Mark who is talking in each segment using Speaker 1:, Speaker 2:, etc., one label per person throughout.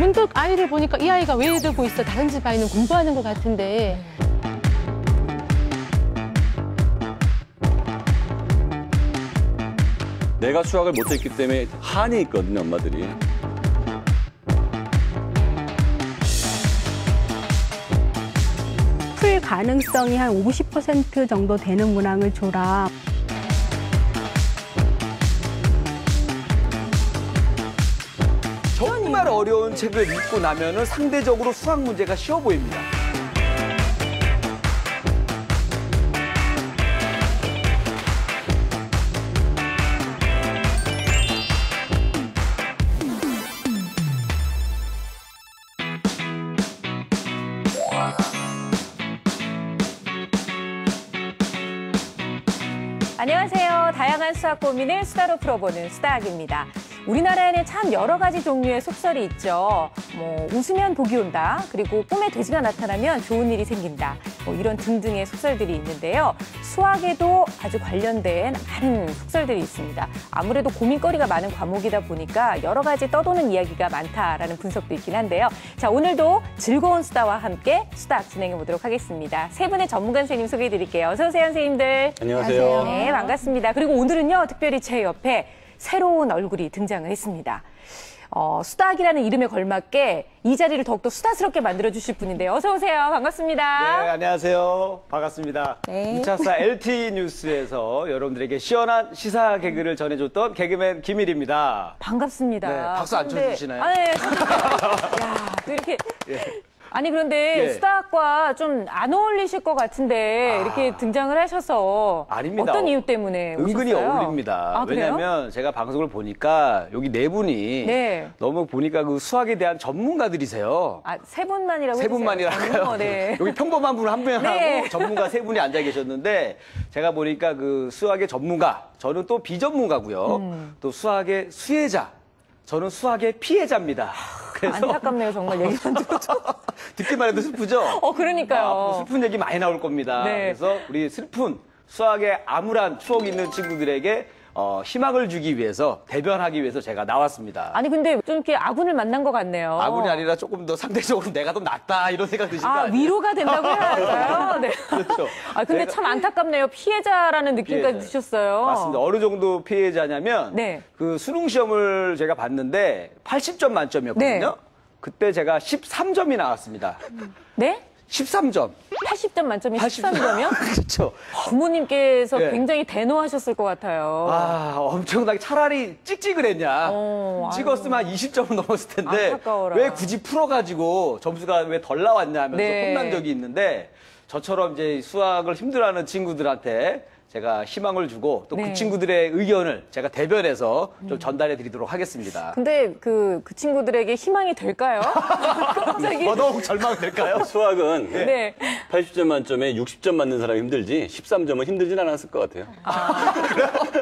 Speaker 1: 문득 아이를 보니까 이 아이가 왜 이러고 있어? 다른 집 아이는 공부하는 것 같은데.
Speaker 2: 내가 수학을 못했기 때문에 한이 있거든요, 엄마들이.
Speaker 3: 풀 가능성이 한 50% 정도 되는 문항을 줘라.
Speaker 4: 정말 어려운 책을 읽고 나면은 상대적으로 수학 문제가 쉬워 보입니다.
Speaker 5: 안녕하세요. 다양한 수학 고민을 수다로 풀어보는 수다학입니다. 우리나라에는 참 여러 가지 종류의 속설이 있죠. 웃으면 복이 온다. 그리고 꿈에 돼지가 나타나면 좋은 일이 생긴다. 이런 등등의 속설들이 있는데요. 수학에도 아주 관련된 많은 속설들이 있습니다. 아무래도 고민거리가 많은 과목이다 보니까 여러 가지 떠도는 이야기가 많다라는 분석도 있긴 한데요. 자, 오늘도 즐거운 수다와 함께 수다학 진행해 보도록 하겠습니다. 세 분의 전문가 선생님 소개해 드릴게요. 어서 오세요, 선생님들.
Speaker 2: 안녕하세요.
Speaker 5: 네, 반갑습니다. 그리고 오늘은요, 특별히 제 옆에 새로운 얼굴이 등장을 했습니다. 수다학이라는 이름에 걸맞게 이 자리를 더욱더 수다스럽게 만들어주실 분인데요. 어서 오세요. 반갑습니다.
Speaker 4: 네, 안녕하세요. 반갑습니다.
Speaker 5: 네.
Speaker 4: 2차사 LTE 뉴스에서 여러분들에게 시원한 시사 개그를 전해줬던 개그맨 김일입니다.
Speaker 5: 반갑습니다.
Speaker 4: 네, 박수 안 쳐주시나요?
Speaker 5: 아, 네. 야, 또 이렇게. 아니, 그런데
Speaker 4: 예.
Speaker 5: 수다학과 좀 안 어울리실 것 같은데 이렇게 등장을 하셔서
Speaker 4: 아닙니다.
Speaker 5: 어떤 이유 때문에
Speaker 4: 은근히
Speaker 5: 오셨어요?
Speaker 4: 어울립니다.
Speaker 5: 아, 그래요?
Speaker 4: 왜냐하면 제가 방송을 보니까 여기 네 분이
Speaker 5: 네.
Speaker 4: 너무 보니까 그 수학에 대한 전문가들이세요.
Speaker 5: 아, 세 분만이라고
Speaker 4: 세
Speaker 5: 해주세요.
Speaker 4: 분만이랄까요?
Speaker 5: 네.
Speaker 4: 여기 평범한 분 한 명하고
Speaker 5: 네.
Speaker 4: 전문가 세 분이 앉아 계셨는데 제가 보니까 그 수학의 전문가, 저는 또 비전문가고요. 또 수학의 수혜자, 저는 수학의 피해자입니다. 그래서
Speaker 5: 안타깝네요, 정말 얘기만 들어도.
Speaker 4: 듣기만 해도 슬프죠?
Speaker 5: 그러니까요.
Speaker 4: 앞으로 슬픈 얘기 많이 나올 겁니다.
Speaker 5: 네.
Speaker 4: 그래서 우리 슬픈 수학의 암울한 추억이 있는 친구들에게 희망을 주기 위해서, 대변하기 위해서 제가 나왔습니다.
Speaker 5: 아니, 근데 좀 이렇게 아군을 만난 것 같네요.
Speaker 4: 아군이 아니라 조금 더 상대적으로 내가 더 낫다 이런 생각 드실 거
Speaker 5: 아,
Speaker 4: 아니에요?
Speaker 5: 위로가 된다고 해야 할까요? 네.
Speaker 4: 그렇죠.
Speaker 5: 아, 근데
Speaker 4: 내가-
Speaker 5: 참 안타깝네요. 피해자라는 느낌까지
Speaker 4: 피해자.
Speaker 5: 드셨어요.
Speaker 4: 맞습니다. 어느 정도 피해자냐면
Speaker 5: 네.
Speaker 4: 그 수능 시험을 제가 봤는데 80점 만점이었거든요.
Speaker 5: 네.
Speaker 4: 그때 제가 13점이 나왔습니다.
Speaker 5: 네?
Speaker 4: 13점.
Speaker 5: 80점 만점이 13점이요?
Speaker 4: 그렇죠.
Speaker 5: 부모님께서
Speaker 4: 네.
Speaker 5: 굉장히 대노하셨을 것 같아요.
Speaker 4: 아, 엄청나게 차라리 찍찍을 했냐. 찍었으면 한 20점은 넘었을 텐데
Speaker 5: 안타까워라.
Speaker 4: 왜 굳이 풀어가지고 점수가 왜 덜 나왔냐 하면서
Speaker 5: 네.
Speaker 4: 혼난 적이 있는데 저처럼 이제 수학을 힘들어하는 친구들한테 제가 희망을 주고 또 그
Speaker 5: 네.
Speaker 4: 친구들의 의견을 제가 대변해서 좀 전달해 드리도록 하겠습니다.
Speaker 5: 근데 그 친구들에게 희망이 될까요? 갑자기.
Speaker 4: 더더욱 절망될까요?
Speaker 2: 수학은
Speaker 5: 네.
Speaker 2: 80점 만점에 60점 맞는 사람이 힘들지 13점은 힘들진 않았을 것 같아요.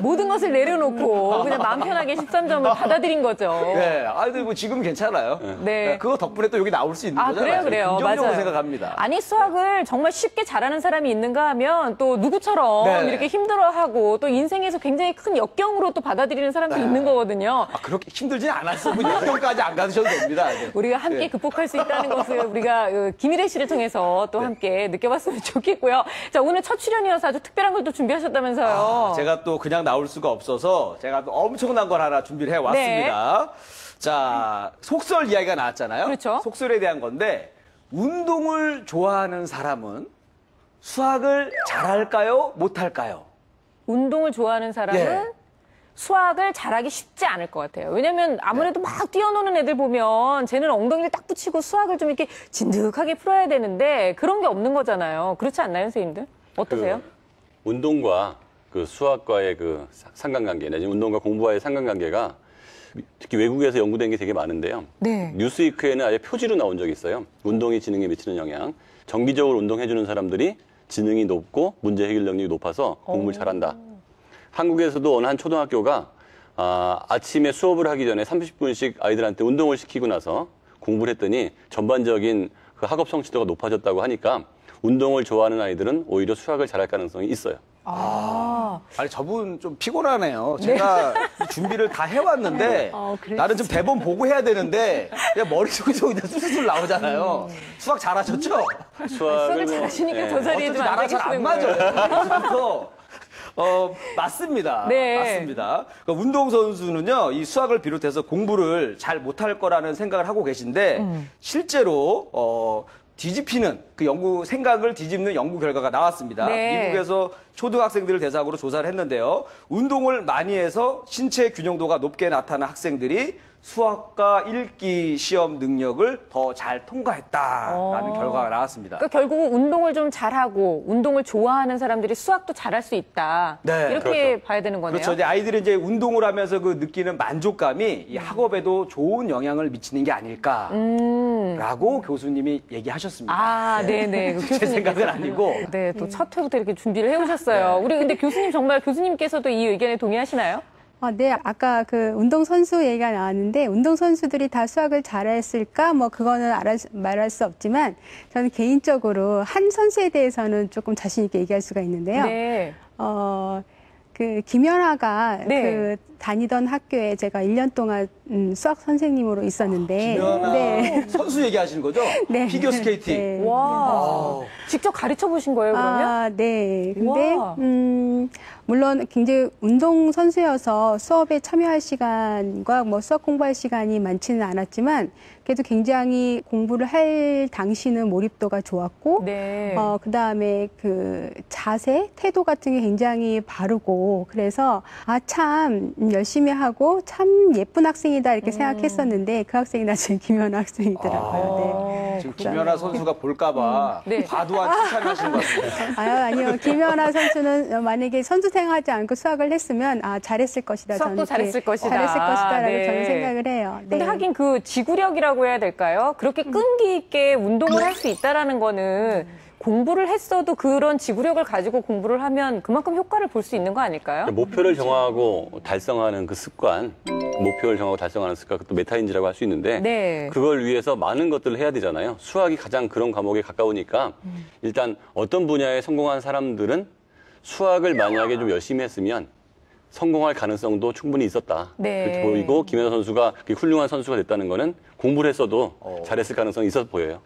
Speaker 5: 모든 것을 내려놓고 그냥 마음 편하게 13점을 받아들인 거죠.
Speaker 4: 네, 아니 뭐 지금 괜찮아요.
Speaker 5: 네.
Speaker 4: 그거 덕분에 또 여기 나올 수 있는
Speaker 5: 아,
Speaker 4: 거잖아요.
Speaker 5: 그래요.
Speaker 4: 긍정적으로
Speaker 5: 맞아요.
Speaker 4: 생각합니다.
Speaker 5: 아니, 수학을 정말 쉽게 잘하는 사람이 있는가 하면 또 누구처럼
Speaker 4: 네.
Speaker 5: 이렇게 힘들어하고 또 인생에서 굉장히 큰 역경으로 또 받아들이는 사람도 있는 거거든요.
Speaker 4: 아, 그렇게 힘들진 않았어요. 뭐 역경까지 안 가셔도 됩니다. 네.
Speaker 5: 우리가 함께 극복할 수 있다는 것을 우리가 김일혜 씨를 통해서 또 함께 느껴봤으면 좋겠고요. 자, 오늘 첫 출연이어서 아주 특별한 걸 또 준비하셨다면서요.
Speaker 4: 제가 또 그냥 나올 수가 없어서 제가 또 엄청난 걸 하나 준비를 해왔습니다. 자, 속설 이야기가 나왔잖아요.
Speaker 5: 그렇죠.
Speaker 4: 속설에 대한 건데 운동을 좋아하는 사람은 수학을 잘할까요? 못할까요?
Speaker 5: 운동을 좋아하는 사람은
Speaker 4: 예.
Speaker 5: 수학을 잘하기 쉽지 않을 것 같아요. 왜냐면 아무래도 막 뛰어노는 애들 보면 쟤는 엉덩이를 딱 붙이고 수학을 좀 이렇게 진득하게 풀어야 되는데 그런 게 없는 거잖아요. 그렇지 않나요, 선생님들? 어떠세요?
Speaker 2: 운동과 그 수학과의 그 상관관계, 내지는 운동과 공부와의 상관관계가 특히 외국에서 연구된 게 되게 많은데요.
Speaker 5: 네.
Speaker 2: 뉴스위크에는 아예 표지로 나온 적이 있어요. 운동이 지능에 미치는 영향. 정기적으로 운동해주는 사람들이 지능이 높고 문제 해결 능력이 높아서 공부를 잘한다. 한국에서도 어느 한 초등학교가 아침에 수업을 하기 전에 30분씩 아이들한테 운동을 시키고 나서 공부를 했더니 전반적인 그 학업 성취도가 높아졌다고 하니까 운동을 좋아하는 아이들은 오히려 수학을 잘할 가능성이 있어요.
Speaker 4: 아니 저분 좀 피곤하네요. 제가 준비를 다 해왔는데 나는 좀 대본 보고 해야 되는데 그냥 머릿속에서 그냥 술술 나오잖아요. 수학 잘하셨죠?
Speaker 2: 수학을
Speaker 5: 잘하시니까 저 자리에
Speaker 4: 어쩐지
Speaker 5: 좀
Speaker 4: 나랑 잘 안 맞아요. 맞습니다.
Speaker 5: 네.
Speaker 4: 맞습니다. 그러니까 운동선수는요, 이 수학을 비롯해서 공부를 잘 못할 거라는 생각을 하고 계신데, 실제로, 뒤집히는 그 생각을 뒤집는 연구 결과가 나왔습니다.
Speaker 5: 네.
Speaker 4: 미국에서 초등학생들을 대상으로 조사를 했는데요. 운동을 많이 해서 신체 균형도가 높게 나타난 학생들이 수학과 읽기 시험 능력을 더 잘 통과했다라는 결과가 나왔습니다.
Speaker 5: 그러니까 결국 운동을 좀 잘하고 운동을 좋아하는 사람들이 수학도 잘할 수 있다.
Speaker 4: 네,
Speaker 5: 이렇게 봐야 되는 거네요.
Speaker 4: 그렇죠. 이제 아이들이 이제 운동을 하면서 그 느끼는 만족감이 이 학업에도 좋은 영향을 미치는 게 아닐까라고 교수님이 얘기하셨습니다.
Speaker 5: 아, 네네. 그
Speaker 4: 제 생각은 아니고.
Speaker 5: 네, 또 첫 회부터 이렇게 준비를 해오셨어요. 우리 근데 교수님 정말 교수님께서도 이 의견에 동의하시나요?
Speaker 3: 네, 아까 그 운동선수 얘기가 나왔는데, 운동선수들이 다 수학을 잘했을까? 뭐, 그거는 말할 수 없지만, 저는 개인적으로 한 선수에 대해서는 조금 자신있게 얘기할 수가 있는데요.
Speaker 5: 네.
Speaker 3: 그, 김연아가
Speaker 5: 네.
Speaker 3: 그 다니던 학교에 제가 1년 동안 수학 선생님으로 있었는데.
Speaker 4: 김연아
Speaker 3: 네.
Speaker 4: 선수 얘기하시는 거죠?
Speaker 3: 네.
Speaker 4: 피겨 스케이팅.
Speaker 3: 네.
Speaker 5: 와. 직접 가르쳐 보신 거예요, 그러면?
Speaker 3: 네. 근데,
Speaker 5: 와.
Speaker 3: 물론 굉장히 운동선수여서 수업에 참여할 시간과 뭐 수학 공부할 시간이 많지는 않았지만, 그래도 굉장히 공부를 할 당시는 몰입도가 좋았고,
Speaker 5: 네.
Speaker 3: 그 다음에 그 자세, 태도 같은 게 굉장히 바르고, 그래서, 참 열심히 하고, 참 예쁜 학생이다, 이렇게 생각했었는데, 그 학생이 나중에 김연아 학생이더라고요.
Speaker 4: 지금 김연아 선수가 볼까봐
Speaker 5: 네.
Speaker 4: 과도한 칭찬하시는 것 같습니다.
Speaker 3: 아니요. 김연아 선수는 만약에 선수 생활하지 않고 수학을 했으면, 잘했을 것이다.
Speaker 5: 수학도
Speaker 3: 저는
Speaker 5: 잘했을 것이다.
Speaker 3: 잘했을 것이다라고
Speaker 5: 네.
Speaker 3: 저는 생각을 해요.
Speaker 5: 근데 하긴 그 지구력이라고 해야 될까요? 그렇게 끈기 있게 운동을 할 수 있다라는 거는 공부를 했어도 그런 지구력을 가지고 공부를 하면 그만큼 효과를 볼 수 있는 거 아닐까요?
Speaker 2: 목표를 정하고 달성하는 그 습관, 목표를 정하고 달성하는 습관, 그것도 메타인지라고 할 수 있는데
Speaker 5: 네.
Speaker 2: 그걸 위해서 많은 것들을 해야 되잖아요. 수학이 가장 그런 과목에 가까우니까 일단 어떤 분야에 성공한 사람들은 수학을 만약에 좀 열심히 했으면 성공할 가능성도 충분히 있었다.
Speaker 5: 네.
Speaker 2: 그렇게 보이고 김연아 선수가 훌륭한 선수가 됐다는 거는 공부를 했어도 잘했을 가능성이 있어 보여요.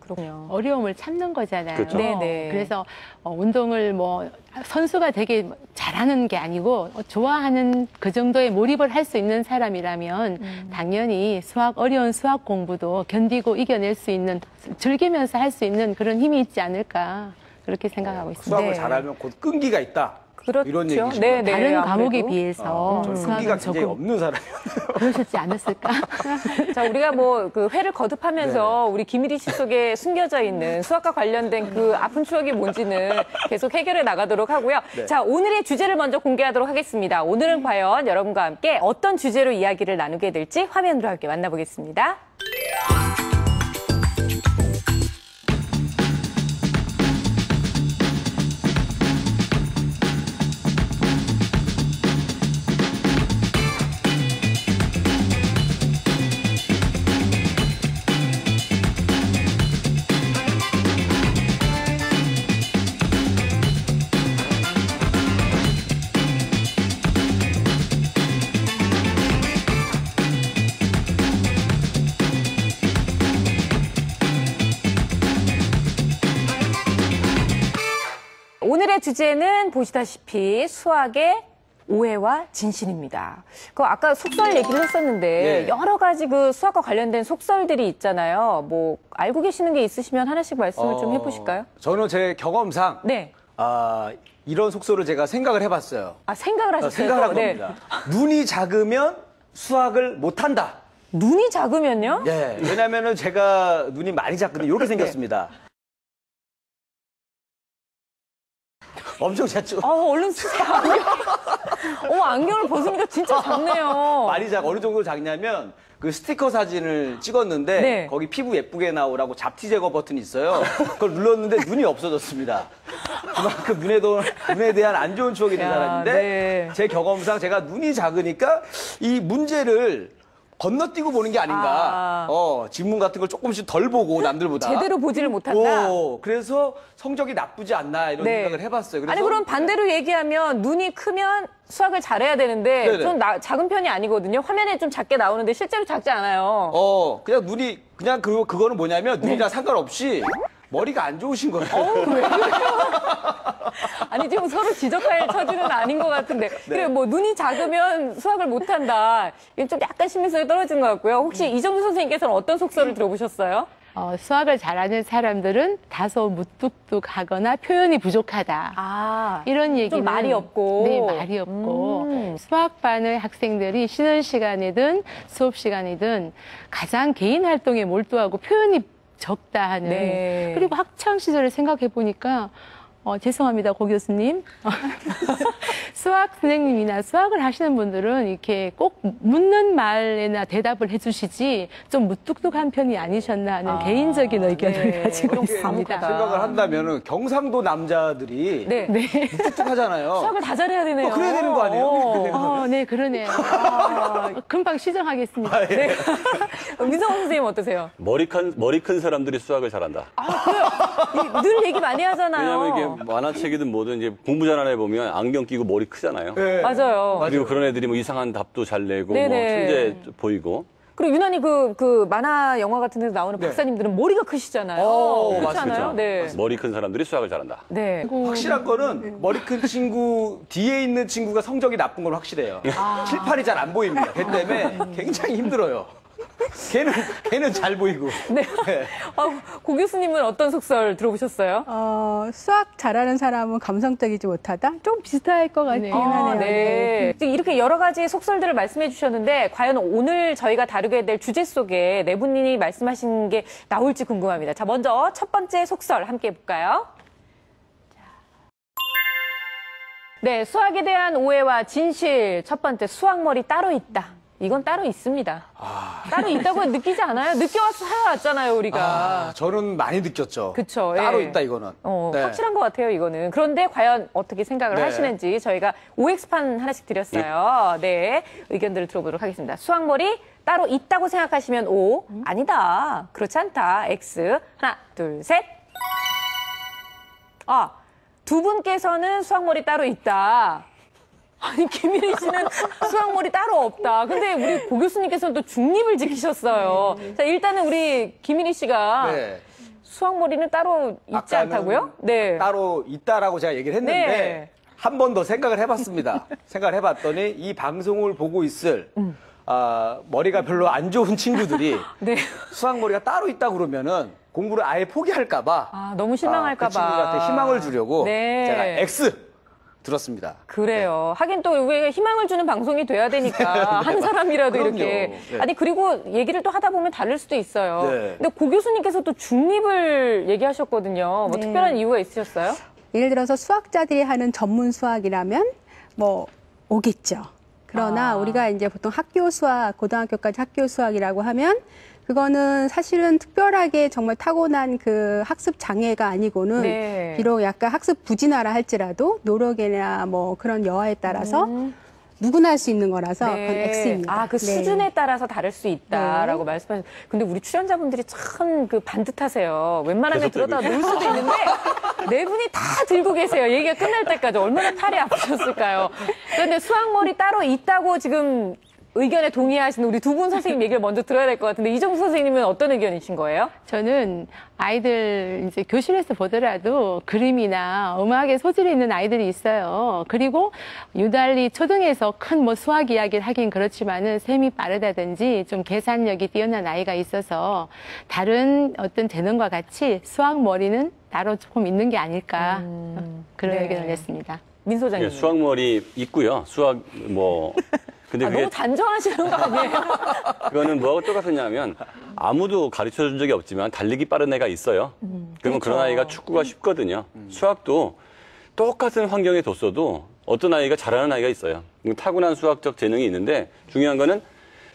Speaker 5: 그렇군요.
Speaker 1: 어려움을 참는 거잖아요.
Speaker 2: 그렇죠.
Speaker 5: 네네.
Speaker 1: 그래서 운동을 뭐 선수가 되게 잘하는 게 아니고 좋아하는 그 정도의 몰입을 할 수 있는 사람이라면 당연히 어려운 수학 공부도 견디고 이겨낼 수 있는, 즐기면서 할 수 있는 그런 힘이 있지 않을까 그렇게 생각하고 있습니다.
Speaker 4: 수학을
Speaker 5: 네.
Speaker 4: 잘하면 곧 끈기가 있다.
Speaker 5: 그렇죠.
Speaker 4: 이런 얘기죠.
Speaker 5: 네, 네,
Speaker 1: 다른
Speaker 5: 아무래도.
Speaker 1: 과목에 비해서
Speaker 4: 저는
Speaker 1: 수학은
Speaker 4: 끈기가 굉장히
Speaker 1: 조금
Speaker 4: 없는 사람이에요.
Speaker 1: 그러셨지 않았을까?
Speaker 5: 자, 우리가 뭐 그 회를 거듭하면서 우리 김일희 씨 속에 숨겨져 있는 수학과 관련된 그 아픈 추억이 뭔지는 계속 해결해 나가도록 하고요. 자, 오늘의 주제를 먼저 공개하도록 하겠습니다. 오늘은 과연 여러분과 함께 어떤 주제로 이야기를 나누게 될지 화면으로 함께 만나보겠습니다. 오늘의 주제는 보시다시피 수학의 오해와 진실입니다. 그 아까 속설 얘기를 했었는데
Speaker 4: 네.
Speaker 5: 여러 가지 그 수학과 관련된 속설들이 있잖아요. 뭐 알고 계시는 게 있으시면 하나씩 말씀을 좀 해보실까요?
Speaker 4: 저는 제 경험상
Speaker 5: 네.
Speaker 4: 이런 속설을 제가 생각을 해봤어요.
Speaker 5: 생각을 하셨어요.
Speaker 4: 생각을 한
Speaker 5: 네.
Speaker 4: 겁니다. 눈이 작으면 수학을 못한다.
Speaker 5: 눈이 작으면요?
Speaker 4: 예, 왜냐면은 제가 눈이 많이 작거든요. 이렇게 생겼습니다. 엄청 작죠?
Speaker 5: 얼른 쓰세요. 안경을 벗으니까 진짜 작네요.
Speaker 4: 많이 어느 정도 작냐면 그 스티커 사진을 찍었는데
Speaker 5: 네.
Speaker 4: 거기 피부 예쁘게 나오라고 잡티 제거 버튼이 있어요. 그걸 눌렀는데 눈이 없어졌습니다. 그만큼 눈에 대한 안 좋은 추억이 된
Speaker 5: 야,
Speaker 4: 사람인데
Speaker 5: 네.
Speaker 4: 제 경험상 제가 눈이 작으니까 이 문제를 건너뛰고 보는 게 아닌가. 지문 같은 걸 조금씩 덜 보고 남들보다.
Speaker 5: 제대로 보지를 못한다.
Speaker 4: 그래서 성적이 나쁘지 않나 이런 생각을 해봤어요. 그래서
Speaker 5: 아니 그럼 반대로 얘기하면 눈이 크면 수학을 잘해야 되는데
Speaker 4: 네네.
Speaker 5: 좀 작은 편이 아니거든요. 화면에 좀 작게 나오는데 실제로 작지 않아요.
Speaker 4: 그냥 눈이 그냥 그거는 뭐냐면 눈이랑 상관없이 머리가 안 좋으신 거예요.
Speaker 5: 아니 지금 서로 지적할 처지는 아닌 것 같은데. 그래 뭐 눈이 작으면 수학을 못한다. 이건 좀 약간 신빙성이 떨어진 것 같고요. 혹시 이정주 선생님께서는 어떤 속설을 들어보셨어요?
Speaker 1: 수학을 잘하는 사람들은 다소 무뚝뚝하거나 표현이 부족하다. 이런 얘기는
Speaker 5: 좀 말이 없고.
Speaker 1: 네, 말이 없고 수학반의 학생들이 쉬는 시간이든 수업 시간이든 가장 개인 활동에 몰두하고 표현이 적다 하는.
Speaker 5: 네.
Speaker 1: 그리고 학창 시절을 생각해 보니까 죄송합니다, 고 교수님. 수학 선생님이나 수학을 하시는 분들은 이렇게 꼭 묻는 말에나 대답을 해주시지 좀 무뚝뚝한 편이 아니셨나 하는 개인적인 의견을 가지고 있습니다.
Speaker 4: 생각을 한다면은 경상도 남자들이 무뚝뚝하잖아요.
Speaker 5: 수학을 다 잘해야 되네요.
Speaker 4: 그래야 되는 거 아니에요?
Speaker 1: 네, 그러네요. 금방 시정하겠습니다.
Speaker 5: 민성호 선생님 어떠세요?
Speaker 2: 머리 큰 사람들이 수학을 잘한다.
Speaker 5: 늘 얘기 많이 하잖아요.
Speaker 2: 왜냐면 이게 만화책이든 뭐든 이제 공부 잘하는 애 보면 안경 끼고 머리 크잖아요.
Speaker 5: 맞아요.
Speaker 2: 그리고 그런 애들이 뭐 이상한 답도 잘 내고 뭐
Speaker 5: 네네.
Speaker 2: 천재 보이고.
Speaker 5: 그리고 유난히 그 만화 영화 같은 데서 나오는 박사님들은 머리가 크시잖아요. 그렇지 않아요? 네.
Speaker 2: 머리 큰 사람들이 수학을 잘한다.
Speaker 5: 네.
Speaker 4: 확실한 거는 머리 큰 친구 뒤에 있는 친구가 성적이 나쁜 건 확실해요. 7, 8이 잘 안 보입니다. 걔 때문에 굉장히 힘들어요. 걔는 잘 보이고.
Speaker 5: 네. 고 교수님은 어떤 속설 들어보셨어요?
Speaker 3: 수학 잘하는 사람은 감성적이지 못하다? 좀 비슷할 것 같긴 하네요.
Speaker 5: 네. 이렇게 여러 가지 속설들을 말씀해 주셨는데 과연 오늘 저희가 다루게 될 주제 속에 네 분이 말씀하신 게 나올지 궁금합니다. 자, 먼저 첫 번째 속설 함께 볼까요? 네, 수학에 대한 오해와 진실. 첫 번째, 수학머리 따로 있다. 이건 따로 있습니다. 따로 있다고 느끼지 않아요? 느껴와서 살아왔잖아요, 우리가.
Speaker 4: 저는 많이 느꼈죠.
Speaker 5: 그쵸.
Speaker 4: 따로
Speaker 5: 예.
Speaker 4: 있다, 이거는. 네.
Speaker 5: 확실한 것 같아요, 이거는. 그런데 과연 어떻게 생각을 하시는지 저희가 OX판 하나씩 드렸어요. 네. 의견들을 들어보도록 하겠습니다. 수학머리 따로 있다고 생각하시면 O. 아니다. 그렇지 않다. X. 하나, 둘, 셋. 두 분께서는 수학머리 따로 있다. 아니, 김일희 씨는 수학머리 따로 없다. 근데 우리 고 교수님께서는 또 중립을 지키셨어요. 자, 일단은 우리 김일희 씨가 수학머리는 따로 있지 않다고요? 네.
Speaker 4: 따로 있다라고 제가 얘기를 했는데 한 번 더 생각을 해봤습니다. 생각을 해봤더니 이 방송을 보고 있을 머리가 별로 안 좋은 친구들이 수학머리가 따로 있다 그러면은 공부를 아예 포기할까봐
Speaker 5: 너무 실망할까봐
Speaker 4: 그 친구한테 희망을 주려고 제가 X 들었습니다.
Speaker 5: 그래요. 하긴 또 왜 희망을 주는 방송이 돼야 되니까 한 사람이라도
Speaker 4: 그럼요.
Speaker 5: 이렇게.
Speaker 4: 네.
Speaker 5: 아니 그리고 얘기를 또 하다 보면 다를 수도 있어요.
Speaker 4: 네.
Speaker 5: 근데 고 교수님께서 또 중립을 얘기하셨거든요. 뭐 특별한 이유가 있으셨어요?
Speaker 3: 예를 들어서 수학자들이 하는 전문 수학이라면 뭐 오겠죠. 그러나 우리가 이제 보통 학교 수학, 고등학교까지 학교 수학이라고 하면 그거는 사실은 특별하게 정말 타고난 그 학습 장애가 아니고는 비록 약간 학습 부진하라 할지라도 노력이나 뭐 그런 여하에 따라서 누구나 할 수 있는 거라서 그건 X입니다.
Speaker 5: 그 수준에 따라서 다를 수 있다라고 말씀하셨어요. 근데 우리 출연자분들이 참 그 반듯하세요. 웬만하면 들어다 놓을 수도 있는데 네 분이 다 들고 계세요. 얘기가 끝날 때까지 얼마나 팔이 아프셨을까요? 그런데 수학머리 따로 있다고 지금 의견에 동의하시는 우리 두 분 선생님 얘기를 먼저 들어야 될 것 같은데 이정수 선생님은 어떤 의견이신 거예요?
Speaker 1: 저는 아이들 이제 교실에서 보더라도 그림이나 음악에 소질이 있는 아이들이 있어요. 그리고 유달리 초등에서 큰 뭐 수학 이야기를 하긴 그렇지만은 셈이 빠르다든지 좀 계산력이 뛰어난 아이가 있어서 다른 어떤 재능과 같이 수학 머리는 따로 조금 있는 게 아닐까 그런 의견을 냈습니다.
Speaker 5: 민 소장님.
Speaker 2: 수학머리 있고요. 수학 뭐 근데 그게
Speaker 5: 너무 단정하시는 거 아니에요?
Speaker 2: 그거는 뭐하고 똑같았냐면 아무도 가르쳐 준 적이 없지만 달리기 빠른 애가 있어요. 그러면 그런 아이가 축구가 쉽거든요. 수학도 똑같은 환경에 뒀어도 어떤 아이가 잘하는 아이가 있어요. 타고난 수학적 재능이 있는데 중요한 거는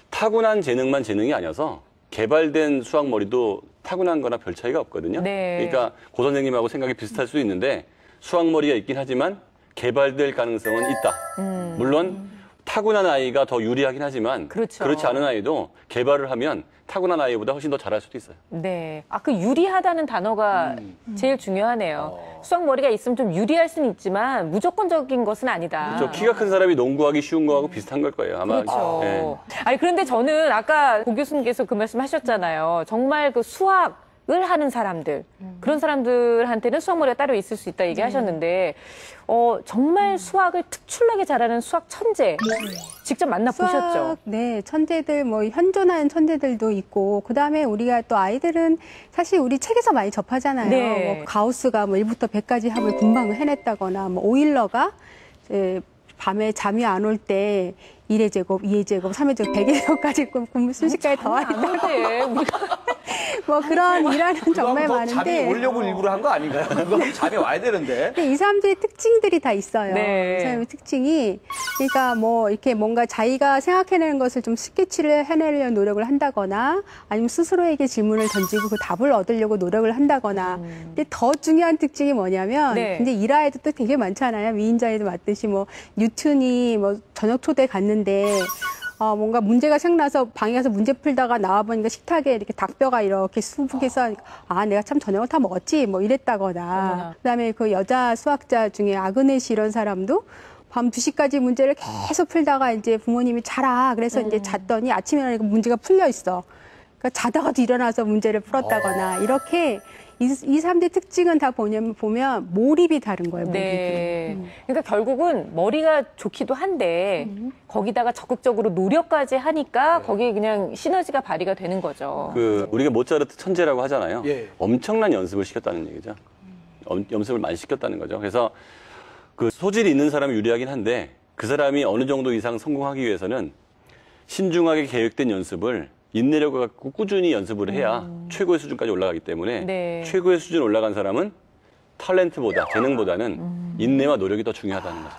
Speaker 2: 타고난 재능만 재능이 아니어서 개발된 수학 머리도 타고난 거나 별 차이가 없거든요. 그러니까 고 선생님하고 생각이 비슷할 수 있는데 수학 머리가 있긴 하지만 개발될 가능성은 있다. 물론 타고난 아이가 더 유리하긴 하지만
Speaker 5: 그렇죠.
Speaker 2: 그렇지 않은 아이도 개발을 하면 타고난 아이보다 훨씬 더 잘할 수도 있어요.
Speaker 5: 네. 그 유리하다는 단어가 제일 중요하네요. 수학 머리가 있으면 좀 유리할 수는 있지만 무조건적인 것은 아니다.
Speaker 2: 저 키가 큰 사람이 농구하기 쉬운 거하고 비슷한 걸 거예요. 아마.
Speaker 5: 그렇죠.
Speaker 2: 예.
Speaker 5: 아니, 그런데 저는 아까 고 교수님께서 그 말씀 하셨잖아요. 정말 그 수학을 하는 사람들, 그런 사람들한테는 수학 머리가 따로 있을 수 있다 얘기하셨는데, 정말 수학을 특출나게 잘하는 수학 천재, 직접 만나보셨죠?
Speaker 3: 네, 천재들, 뭐, 현존하는 천재들도 있고, 그 다음에 우리가 또 아이들은 사실 우리 책에서 많이 접하잖아요.
Speaker 5: 네.
Speaker 3: 뭐 가우스가 뭐 1부터 100까지 합을 금방 해냈다거나, 뭐, 오일러가 밤에 잠이 안 올 때 1의 제곱, 2의 제곱, 3의 제곱, 100의 제곱까지 공부 순식간에 더하겠다.
Speaker 5: 네, 우리가
Speaker 3: 뭐 그런 일화는 정말
Speaker 4: 그거 잠이
Speaker 3: 많은데.
Speaker 4: 오려고 일부러 한 거 아닌가요? 그거 잠이 와야 되는데.
Speaker 3: 근데 이 사람들의 특징들이 다 있어요.
Speaker 5: 네.
Speaker 3: 이 사람의 특징이, 그러니까 뭐 이렇게 뭔가 자기가 생각해내는 것을 좀 스케치를 해내려는 노력을 한다거나, 아니면 스스로에게 질문을 던지고 그 답을 얻으려고 노력을 한다거나. 근데 더 중요한 특징이 뭐냐면,
Speaker 5: 네.
Speaker 3: 이제 일화에도 또 되게 많잖아요. 위인전에도 맞듯이 뭐 뉴턴이 뭐 저녁 초대 갔는데. 뭔가 문제가 생각나서 방에 가서 문제 풀다가 나와보니까 식탁에 이렇게 닭뼈가 이렇게 수북해서 내가 참 저녁을 다 먹었지 뭐 이랬다거나.
Speaker 5: 어머나.
Speaker 3: 그다음에 그 여자 수학자 중에 아그네시 이런 사람도 밤 2시까지 문제를 계속 풀다가 이제 부모님이 자라. 그래서 이제 잤더니 아침에 일어나니까 문제가 풀려 있어. 그러니까 자다가도 일어나서 문제를 풀었다거나 이렇게 이 사람들의 특징은 다 보면 몰입이 다른 거예요. 몰입이.
Speaker 5: 네. 그러니까 결국은 머리가 좋기도 한데 거기다가 적극적으로 노력까지 하니까 거기에 그냥 시너지가 발휘가 되는 거죠.
Speaker 2: 우리가 모차르트 천재라고 하잖아요.
Speaker 4: 예.
Speaker 2: 엄청난 연습을 시켰다는 얘기죠. 연습을 많이 시켰다는 거죠. 그래서 그 소질이 있는 사람이 유리하긴 한데 그 사람이 어느 정도 이상 성공하기 위해서는 신중하게 계획된 연습을 인내력을 갖고 꾸준히 연습을 해야 최고의 수준까지 올라가기 때문에
Speaker 5: 네.
Speaker 2: 최고의 수준 올라간 사람은 탤런트보다 재능보다는 인내와 노력이 더 중요하다는 거죠.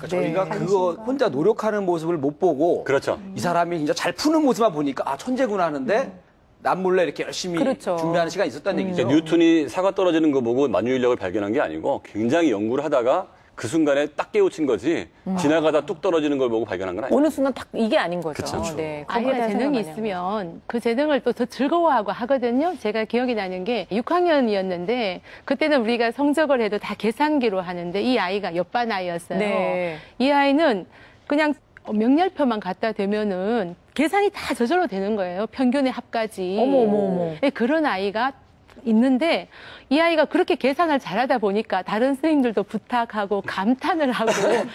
Speaker 4: 그러니까 저희가 그거 혼자 노력하는 모습을 못 보고
Speaker 2: 그렇죠.
Speaker 4: 이 사람이 진짜 잘 푸는 모습만 보니까 천재구나 하는데 남 몰래 이렇게 열심히
Speaker 5: 그렇죠.
Speaker 4: 준비하는 시간이 있었다는 얘기죠.
Speaker 2: 그러니까 뉴턴이 사과 떨어지는 거 보고 만유인력을 발견한 게 아니고 굉장히 연구를 하다가 그 순간에 딱 깨우친 거지 지나가다 뚝 떨어지는 걸 보고 발견한 건 아니에요.
Speaker 5: 어느 순간 딱 이게 아닌 거죠.
Speaker 2: 그쵸.
Speaker 5: 네.
Speaker 1: 아이가
Speaker 5: 그거에 대한
Speaker 1: 재능이
Speaker 5: 생각 많이
Speaker 1: 있으면 그 재능을 또 더 즐거워하고 하거든요. 제가 기억이 나는 게 6학년이었는데 그때는 우리가 성적을 해도 다 계산기로 하는데 이 아이가 옆반 아이였어요.
Speaker 5: 네.
Speaker 1: 이 아이는 그냥 명렬표만 갖다 대면은 계산이 다 저절로 되는 거예요. 평균의 합까지.
Speaker 5: 어머.
Speaker 1: 네, 그런 아이가 있는데 이 아이가 그렇게 계산을 잘하다 보니까 다른 선생님들도 부탁하고 감탄을 하고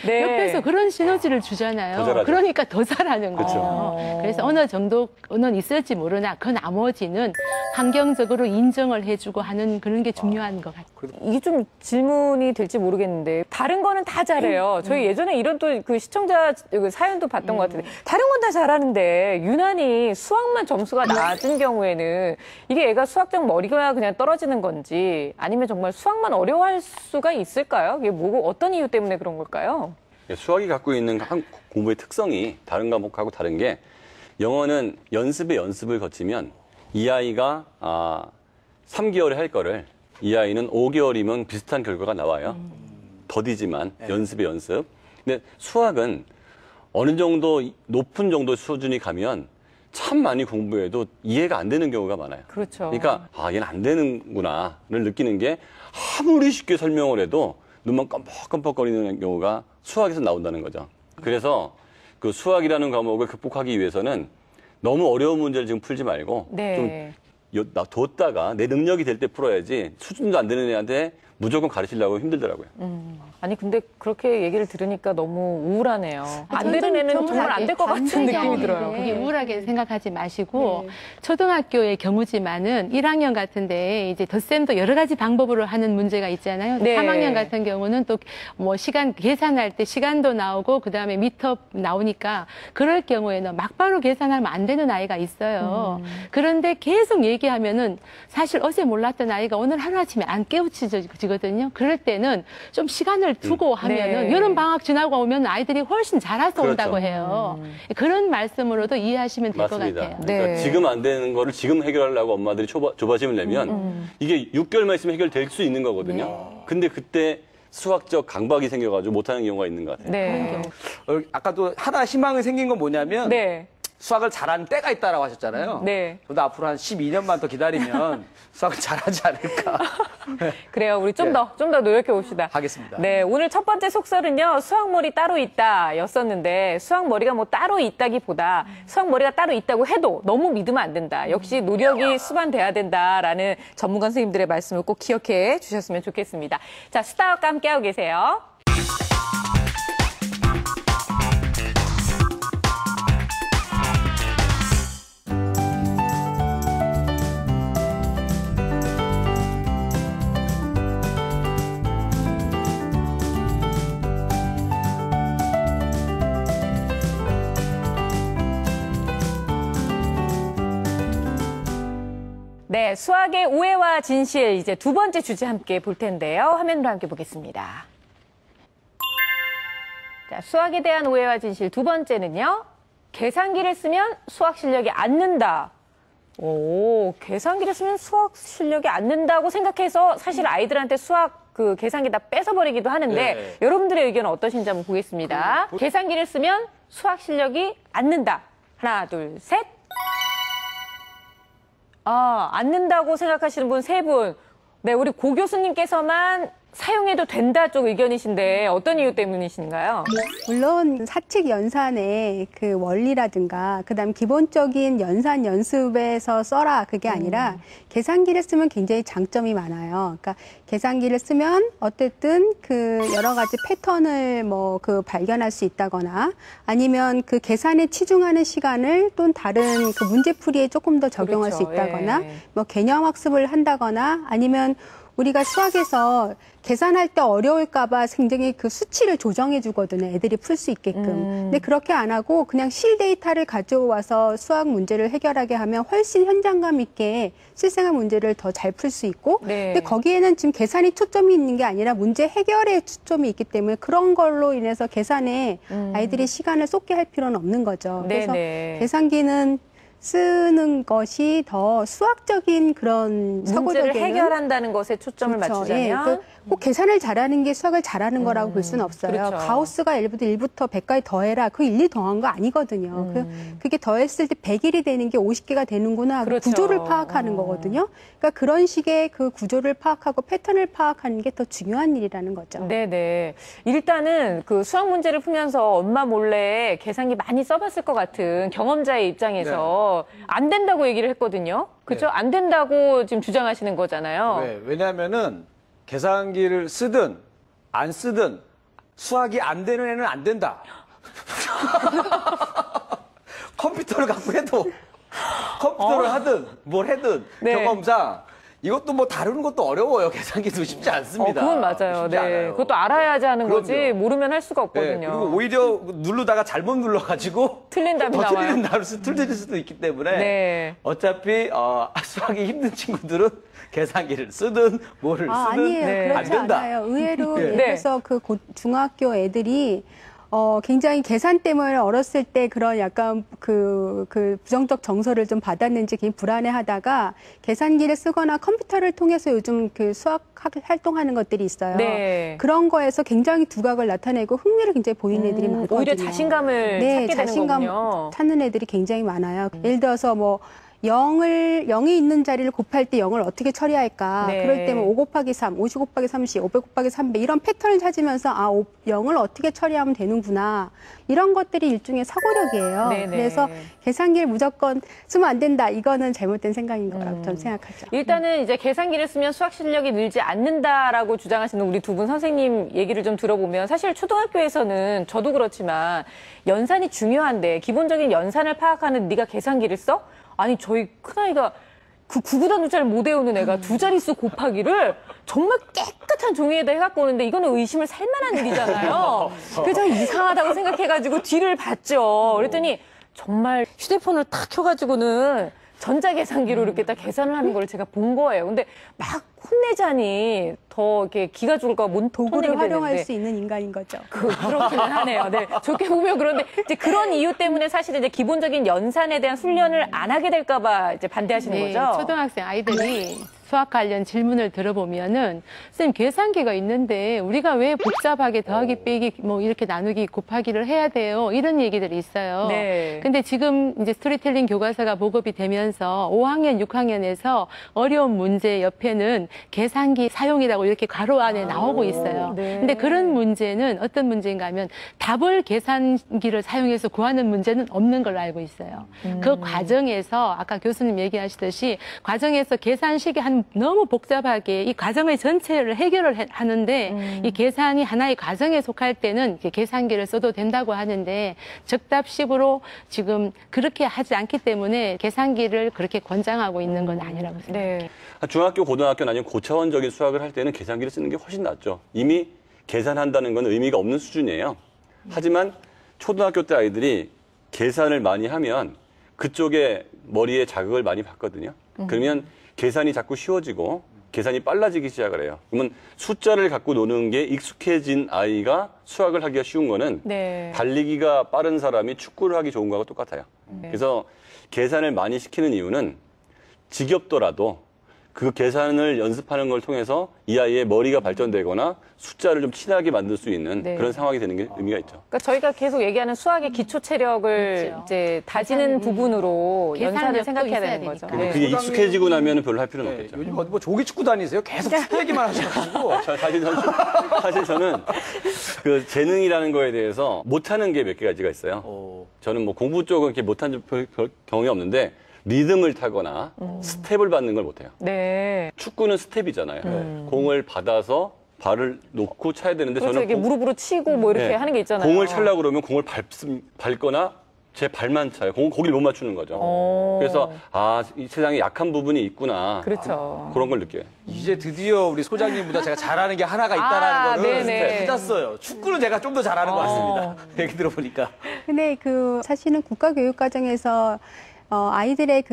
Speaker 5: 네.
Speaker 1: 옆에서 그런 시너지를 주잖아요.
Speaker 2: 더 잘하죠.
Speaker 1: 그러니까 더 잘하는 거죠.
Speaker 2: 그렇죠.
Speaker 1: 그래서 어느 정도는 있을지 모르나 그 나머지는 환경적으로 인정을 해주고 하는 그런 게 중요한 것 같아요.
Speaker 5: 이게 좀 질문이 될지 모르겠는데 다른 거는 다 잘해요. 저희 예전에 이런 또 그 시청자 사연도 봤던 것 같은데 다른 건 다 잘하는데 유난히 수학만 점수가 낮은 경우에는 이게 애가 수학적 머리가 그냥 떨어지는 건지 아니면 정말 수학만 어려워할 수가 있을까요? 이게 뭐고 어떤 이유 때문에 그런 걸까요?
Speaker 2: 수학이 갖고 있는 공부의 특성이 다른 과목하고 다른 게 영어는 연습을 거치면 이 아이가 3개월에 할 거를 이 아이는 5개월이면 비슷한 결과가 나와요. 더디지만 연습의 연습. 근데 수학은 어느 정도 높은 정도 수준이 가면 참 많이 공부해도 이해가 안 되는 경우가 많아요.
Speaker 5: 그렇죠.
Speaker 2: 그러니까 얘는 안 되는구나를 느끼는 게 아무리 쉽게 설명을 해도 눈만 깜빡깜빡거리는 경우가 수학에서 나온다는 거죠. 그래서 그 수학이라는 과목을 극복하기 위해서는 너무 어려운 문제를 지금 풀지 말고
Speaker 5: 네.
Speaker 2: 좀 뒀다가 내 능력이 될 때 풀어야지 수준도 안 되는 애한테 무조건 가르치려고 힘들더라고요.
Speaker 5: 아니 근데 그렇게 얘기를 들으니까 너무 우울하네요. 안
Speaker 1: 저는
Speaker 5: 되는 애는
Speaker 1: 좀
Speaker 5: 정말 안 될 것 같은 느낌이
Speaker 1: 반대죠.
Speaker 5: 들어요.
Speaker 1: 그게 우울하게 생각하지 마시고 초등학교의 경우지만은 1학년 같은데 이제 덧셈도 여러 가지 방법으로 하는 문제가 있잖아요.
Speaker 5: 네.
Speaker 1: 3학년 같은 경우는 또 뭐 시간 계산할 때 시간도 나오고 그다음에 미터 나오니까 그럴 경우에는 막바로 계산하면 안 되는 아이가 있어요. 그런데 계속 얘기하면은 사실 어제 몰랐던 아이가 오늘 하루아침에 안 깨우쳐지거든요. 그럴 때는 좀 시간을 두고 하면은
Speaker 5: 네.
Speaker 1: 여름 방학 지나고 오면 아이들이 훨씬 잘해서
Speaker 2: 그렇죠.
Speaker 1: 온다고 해요. 그런 말씀으로도 이해하시면 될 것
Speaker 2: 맞습니다.
Speaker 1: 같아요.
Speaker 2: 그러니까
Speaker 5: 네.
Speaker 2: 지금 안 되는 거를 지금 해결하려고 엄마들이 조바심을 내면 이게 6개월만 있으면 해결될 수 있는 거거든요. 근데 그때 수학적 강박이 생겨가지고 못하는 경우가 있는 것 같아요.
Speaker 5: 네.
Speaker 4: 아까 또 하나 희망이 생긴 건 뭐냐면
Speaker 5: 네.
Speaker 4: 수학을 잘하는 때가 있다라고 하셨잖아요.
Speaker 5: 네.
Speaker 4: 저도 앞으로 한 12년만 더 기다리면 수학을 잘하지 않을까
Speaker 5: 그래요. 우리 좀 더 노력해 봅시다.
Speaker 4: 하겠습니다.
Speaker 5: 네, 오늘 첫 번째 속설은요, 수학머리 따로 있다 였었는데, 수학머리가 뭐 따로 있다기보다 수학머리가 따로 있다고 해도 너무 믿으면 안 된다. 역시 노력이 수반돼야 된다라는 전문가 선생님들의 말씀을 꼭 기억해 주셨으면 좋겠습니다. 자, 스타학과 함께하고 계세요. 네, 수학의 오해와 진실 이제 두 번째 주제 함께 볼 텐데요. 화면으로 함께 보겠습니다. 자, 수학에 대한 오해와 진실 두 번째는요. 계산기를 쓰면 수학 실력이 안 는다. 오, 계산기를 쓰면 수학 실력이 안 는다고 생각해서 사실 아이들한테 수학 그 계산기 다 뺏어버리기도 하는데
Speaker 4: 네.
Speaker 5: 여러분들의 의견은 어떠신지 한번 보겠습니다. 계산기를 쓰면 수학 실력이 안 는다. 하나, 둘, 셋. 안 는다고 생각하시는 분 세 분. 네, 우리 고 교수님께서만 사용해도 된다 쪽 의견이신데 어떤 이유 때문이신가요?
Speaker 3: 물론 사칙 연산의 그 원리라든가 그다음 기본적인 연산 연습에서 써라 그게 아니라 계산기를 쓰면 굉장히 장점이 많아요. 그러니까 계산기를 쓰면 어쨌든 그 여러 가지 패턴을 뭐 그 발견할 수 있다거나 아니면 그 계산에 치중하는 시간을 또 다른 그 문제풀이에 조금 더 적용할 수
Speaker 5: 그렇죠.
Speaker 3: 있다거나
Speaker 5: 예.
Speaker 3: 뭐 개념 학습을 한다거나 아니면 우리가 수학에서 계산할 때 어려울까봐 굉장히 그 수치를 조정해 주거든요. 애들이 풀 수 있게끔. 근데 그렇게 안 하고 그냥 실 데이터를 가져와서 수학 문제를 해결하게 하면 훨씬 현장감 있게 실생활 문제를 더 잘 풀 수 있고.
Speaker 5: 네.
Speaker 3: 근데 거기에는 지금 계산이 초점이 있는 게 아니라 문제 해결에 초점이 있기 때문에 그런 걸로 인해서 계산에 아이들이 시간을 쏟게 할 필요는 없는 거죠. 그래서
Speaker 5: 네네.
Speaker 3: 계산기는 쓰는 것이 더 수학적인 그런
Speaker 5: 문제를
Speaker 3: 사고적인
Speaker 5: 해결한다는 것에 초점을
Speaker 3: 그렇죠.
Speaker 5: 맞추자면
Speaker 3: 꼭 계산을 잘하는 게 수학을 잘하는 거라고 볼 수는 없어요.
Speaker 5: 그렇죠.
Speaker 3: 가우스가 예를 들어 1부터 100까지 더해라. 그 1, 2 더한 거 아니거든요. 그게 더했을 때 100일이 되는 게 50개가 되는구나. 그
Speaker 5: 그렇죠.
Speaker 3: 구조를 파악하는 거거든요. 그러니까 그런 식의 그 구조를 파악하고 패턴을 파악하는 게 더 중요한 일이라는 거죠.
Speaker 5: 네네. 일단은 그 수학 문제를 풀면서 엄마 몰래 계산기 많이 써봤을 것 같은 경험자의 입장에서 안 된다고 얘기를 했거든요. 그죠?
Speaker 4: 네.
Speaker 5: 안 된다고 지금 주장하시는 거잖아요.
Speaker 4: 네, 왜냐하면은 계산기를 쓰든 안 쓰든 수학이 안 되는 애는 안 된다. 컴퓨터를 갖고 해도 컴퓨터를 하든 뭘 하든
Speaker 5: 네.
Speaker 4: 경험상 이것도 뭐 다루는 것도 어려워요. 계산기도 쉽지 않습니다.
Speaker 5: 그건 맞아요.
Speaker 4: 쉽지
Speaker 5: 네.
Speaker 4: 않아요.
Speaker 5: 그것도 알아야지 하는 거지
Speaker 4: 그럼요.
Speaker 5: 모르면 할 수가
Speaker 4: 네,
Speaker 5: 없거든요.
Speaker 4: 그리고 오히려 누르다가 잘못 눌러가지고
Speaker 5: 틀린 답이
Speaker 4: 더
Speaker 5: 나와요.
Speaker 4: 틀린 답을 틀릴 수도 있기 때문에
Speaker 5: 네.
Speaker 4: 어차피 수학이 힘든 친구들은 계산기를 쓰든 뭐를 쓰든
Speaker 3: 아니에요.
Speaker 5: 네.
Speaker 4: 안
Speaker 3: 그렇지
Speaker 4: 된다.
Speaker 3: 않아요. 의외로
Speaker 4: 네.
Speaker 3: 예를 들어서 그 중학교 애들이 굉장히 계산 때문에 어렸을 때 그런 약간 그 부정적 정서를 좀 받았는지 굉장히 불안해 하다가 계산기를 쓰거나 컴퓨터를 통해서 요즘 그 수학 활동하는 것들이 있어요.
Speaker 5: 네.
Speaker 3: 그런 거에서 굉장히 두각을 나타내고 흥미를 굉장히 보이는 애들이 많거든요.
Speaker 5: 오히려 자신감을
Speaker 3: 네,
Speaker 5: 찾게 되는
Speaker 3: 자신감
Speaker 5: 거군요.
Speaker 3: 찾는 애들이 굉장히 많아요. 예를 들어서 뭐 0이 있는 자리를 곱할 때 0을 어떻게 처리할까?
Speaker 5: 네.
Speaker 3: 그럴 때면 5 곱하기 3, 50 곱하기 30, 500 곱하기 300 이런 패턴을 찾으면서 0을 어떻게 처리하면 되는구나. 이런 것들이 일종의 사고력이에요.
Speaker 5: 네네.
Speaker 3: 그래서 계산기를 무조건 쓰면 안 된다. 이거는 잘못된 생각인 거라고 저는 생각하죠.
Speaker 5: 일단은 이제 계산기를 쓰면 수학 실력이 늘지 않는다라고 주장하시는 우리 두 분 선생님 얘기를 좀 들어보면 사실 초등학교에서는 저도 그렇지만 연산이 중요한데 기본적인 연산을 파악하는 네가 계산기를 써? 아니 저희 큰아이가 그 구구단도 잘 못 외우는 애가 두 자릿수 곱하기를 정말 깨끗한 종이에다 해갖고 오는데 이거는 의심을 살 만한 일이잖아요. 그래서 저는 이상하다고 생각해가지고 뒤를 봤죠. 그랬더니 정말 휴대폰을 탁 켜가지고는 전자계산기로 이렇게 딱 계산을 하는 걸 제가 본 거예요. 근데 막 혼내자니 더 이렇게 기가 죽을까 못 혼내게
Speaker 3: 도구를 활용할
Speaker 5: 되는데.
Speaker 3: 수 있는 인간인 거죠.
Speaker 5: 그렇기는 하네요. 네. 좋게 보면 그런데 이제 그런 이유 때문에 사실은 이제 기본적인 연산에 대한 훈련을 안 하게 될까봐 이제 반대하시는
Speaker 1: 네,
Speaker 5: 거죠.
Speaker 1: 초등학생 아이들이 수학 관련 질문을 들어보면은 선생님 계산기가 있는데 우리가 왜 복잡하게 더하기 빼기 뭐 이렇게 나누기 곱하기를 해야 돼요? 이런 얘기들이 있어요.
Speaker 5: 네.
Speaker 1: 근데 지금 이제 스토리텔링 교과서가 보급이 되면서 5학년, 6학년에서 어려운 문제 옆에는 계산기 사용이라고 이렇게 괄호 안에 나오고 있어요.
Speaker 5: 네.
Speaker 1: 근데 그런 문제는 어떤 문제인가 하면 답을 계산기를 사용해서 구하는 문제는 없는 걸로 알고 있어요. 그 과정에서 아까 교수님 얘기하시듯이 과정에서 계산식이 너무 복잡하게 이 과정의 전체를 해결을 하는데 이 계산이 하나의 과정에 속할 때는 이렇게 계산기를 써도 된다고 하는데 적답식으로 지금 그렇게 하지 않기 때문에 계산기를 그렇게 권장하고 있는 건 아니라고 생각합니다.
Speaker 5: 네.
Speaker 2: 중학교, 고등학교는 아니면 고차원적인 수학을 할 때는 계산기를 쓰는 게 훨씬 낫죠. 이미 계산한다는 건 의미가 없는 수준이에요. 하지만 초등학교 때 아이들이 계산을 많이 하면 그쪽에 머리에 자극을 많이 받거든요. 그러면 계산이 자꾸 쉬워지고 계산이 빨라지기 시작을 해요. 그러면 숫자를 갖고 노는 게 익숙해진 아이가 수학을 하기가 쉬운 거는
Speaker 5: 네.
Speaker 2: 달리기가 빠른 사람이 축구를 하기 좋은 거하고 똑같아요. 그래서 계산을 많이 시키는 이유는 지겹더라도 그 계산을 연습하는 걸 통해서 이 아이의 머리가 발전되거나 숫자를 좀 친하게 만들 수 있는
Speaker 5: 네.
Speaker 2: 그런 상황이 되는 게 의미가 있죠.
Speaker 5: 그러니까 저희가 계속 얘기하는 수학의 기초 체력을
Speaker 1: 그렇죠.
Speaker 5: 이제 다지는 부분으로 연산을
Speaker 1: 계산력도
Speaker 5: 생각해야
Speaker 1: 있어야
Speaker 5: 되는 거죠.
Speaker 1: 되니까.
Speaker 5: 네.
Speaker 2: 그게 익숙해지고 나면 별로 할 필요는
Speaker 4: 네,
Speaker 2: 없겠죠.
Speaker 4: 요즘 어디 뭐 조기 축구 다니세요? 계속 축구 얘기만 하셔가지고.
Speaker 2: 사실 저는 그 재능이라는 거에 대해서 못하는 게 몇 가지가 있어요. 저는 뭐 공부 쪽은 이렇게 못한 경험이 없는데 리듬을 타거나 스텝을 받는 걸 못해요.
Speaker 5: 네.
Speaker 2: 축구는 스텝이잖아요. 공을 받아서 발을 놓고 차야 되는데
Speaker 5: 그렇죠.
Speaker 2: 저는
Speaker 5: 이게 무릎으로 치고 뭐 이렇게
Speaker 2: 네,
Speaker 5: 하는 게 있잖아요.
Speaker 2: 공을 차려고 그러면 공을 밟거나 제 발만 차요. 거기를 못 맞추는 거죠. 그래서 이 세상에 약한 부분이 있구나.
Speaker 5: 그렇죠.
Speaker 2: 그런 걸 느껴요.
Speaker 4: 이제 드디어 우리 소장님보다 제가 잘하는 게 하나가 있다라는 거를
Speaker 5: 네네.
Speaker 4: 찾았어요. 축구는 제가 좀 더 잘하는 것 같습니다. 얘기 들어보니까.
Speaker 3: 근데 사실은 국가교육과정에서 아이들의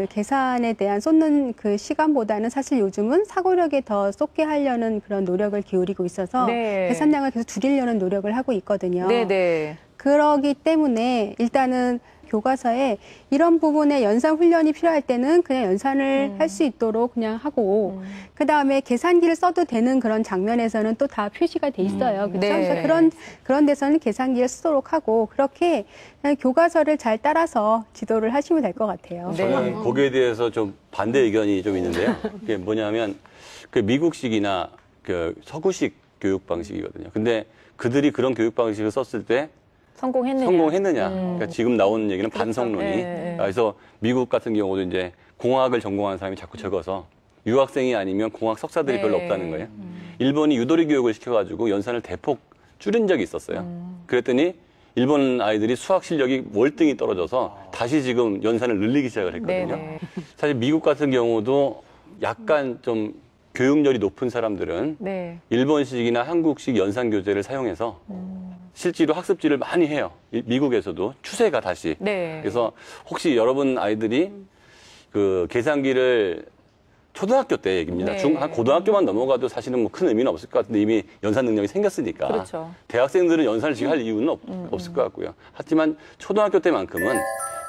Speaker 3: 계산에 대한 쏟는 그 시간보다는 사실 요즘은 사고력에 더 쏟게 하려는 그런 노력을 기울이고 있어서
Speaker 5: 네.
Speaker 3: 계산량을 계속 줄이려는 노력을 하고 있거든요.
Speaker 5: 네네.
Speaker 3: 그러기 때문에 일단은 교과서에 이런 부분에 연산 훈련이 필요할 때는 그냥 연산을 할 수 있도록 그냥 하고 그 다음에 계산기를 써도 되는 그런 장면에서는 또 다 표시가 돼 있어요. 그렇죠?
Speaker 5: 네.
Speaker 3: 그래서 그런 데서는 계산기를 쓰도록 하고 그렇게 그냥 교과서를 잘 따라서 지도를 하시면 될 것 같아요.
Speaker 5: 네.
Speaker 2: 저는 거기에 대해서 좀 반대 의견이 좀 있는데요. 그게 뭐냐면 그 미국식이나 그 서구식 교육 방식이거든요. 근데 그들이 그런 교육 방식을 썼을 때 성공했느냐. 그러니까 지금 나오는 얘기는 반성론이.
Speaker 5: 네.
Speaker 2: 그래서 미국 같은 경우도 이제 공학을 전공하는 사람이 자꾸 적어서 유학생이 아니면 공학 석사들이
Speaker 5: 네.
Speaker 2: 별로 없다는 거예요. 일본이 유도리 교육을 시켜가지고 연산을 대폭 줄인 적이 있었어요. 그랬더니 일본 아이들이 수학 실력이 월등히 떨어져서 다시 지금 연산을 늘리기 시작을 했거든요.
Speaker 5: 네네.
Speaker 2: 사실 미국 같은 경우도 약간 좀 교육열이 높은 사람들은
Speaker 5: 네.
Speaker 2: 일본식이나 한국식 연산 교재를 사용해서 실제로 학습지를 많이 해요. 미국에서도 추세가 다시.
Speaker 5: 네.
Speaker 2: 그래서 혹시 여러분 아이들이 그 계산기를 초등학교 때 얘기입니다.
Speaker 5: 네.
Speaker 2: 한 고등학교만 넘어가도 사실은 뭐 큰 의미는 없을 것 같은데 이미 연산 능력이 생겼으니까.
Speaker 5: 그렇죠.
Speaker 2: 대학생들은 연산을 지금 할 이유는 없을 것 같고요. 하지만 초등학교 때만큼은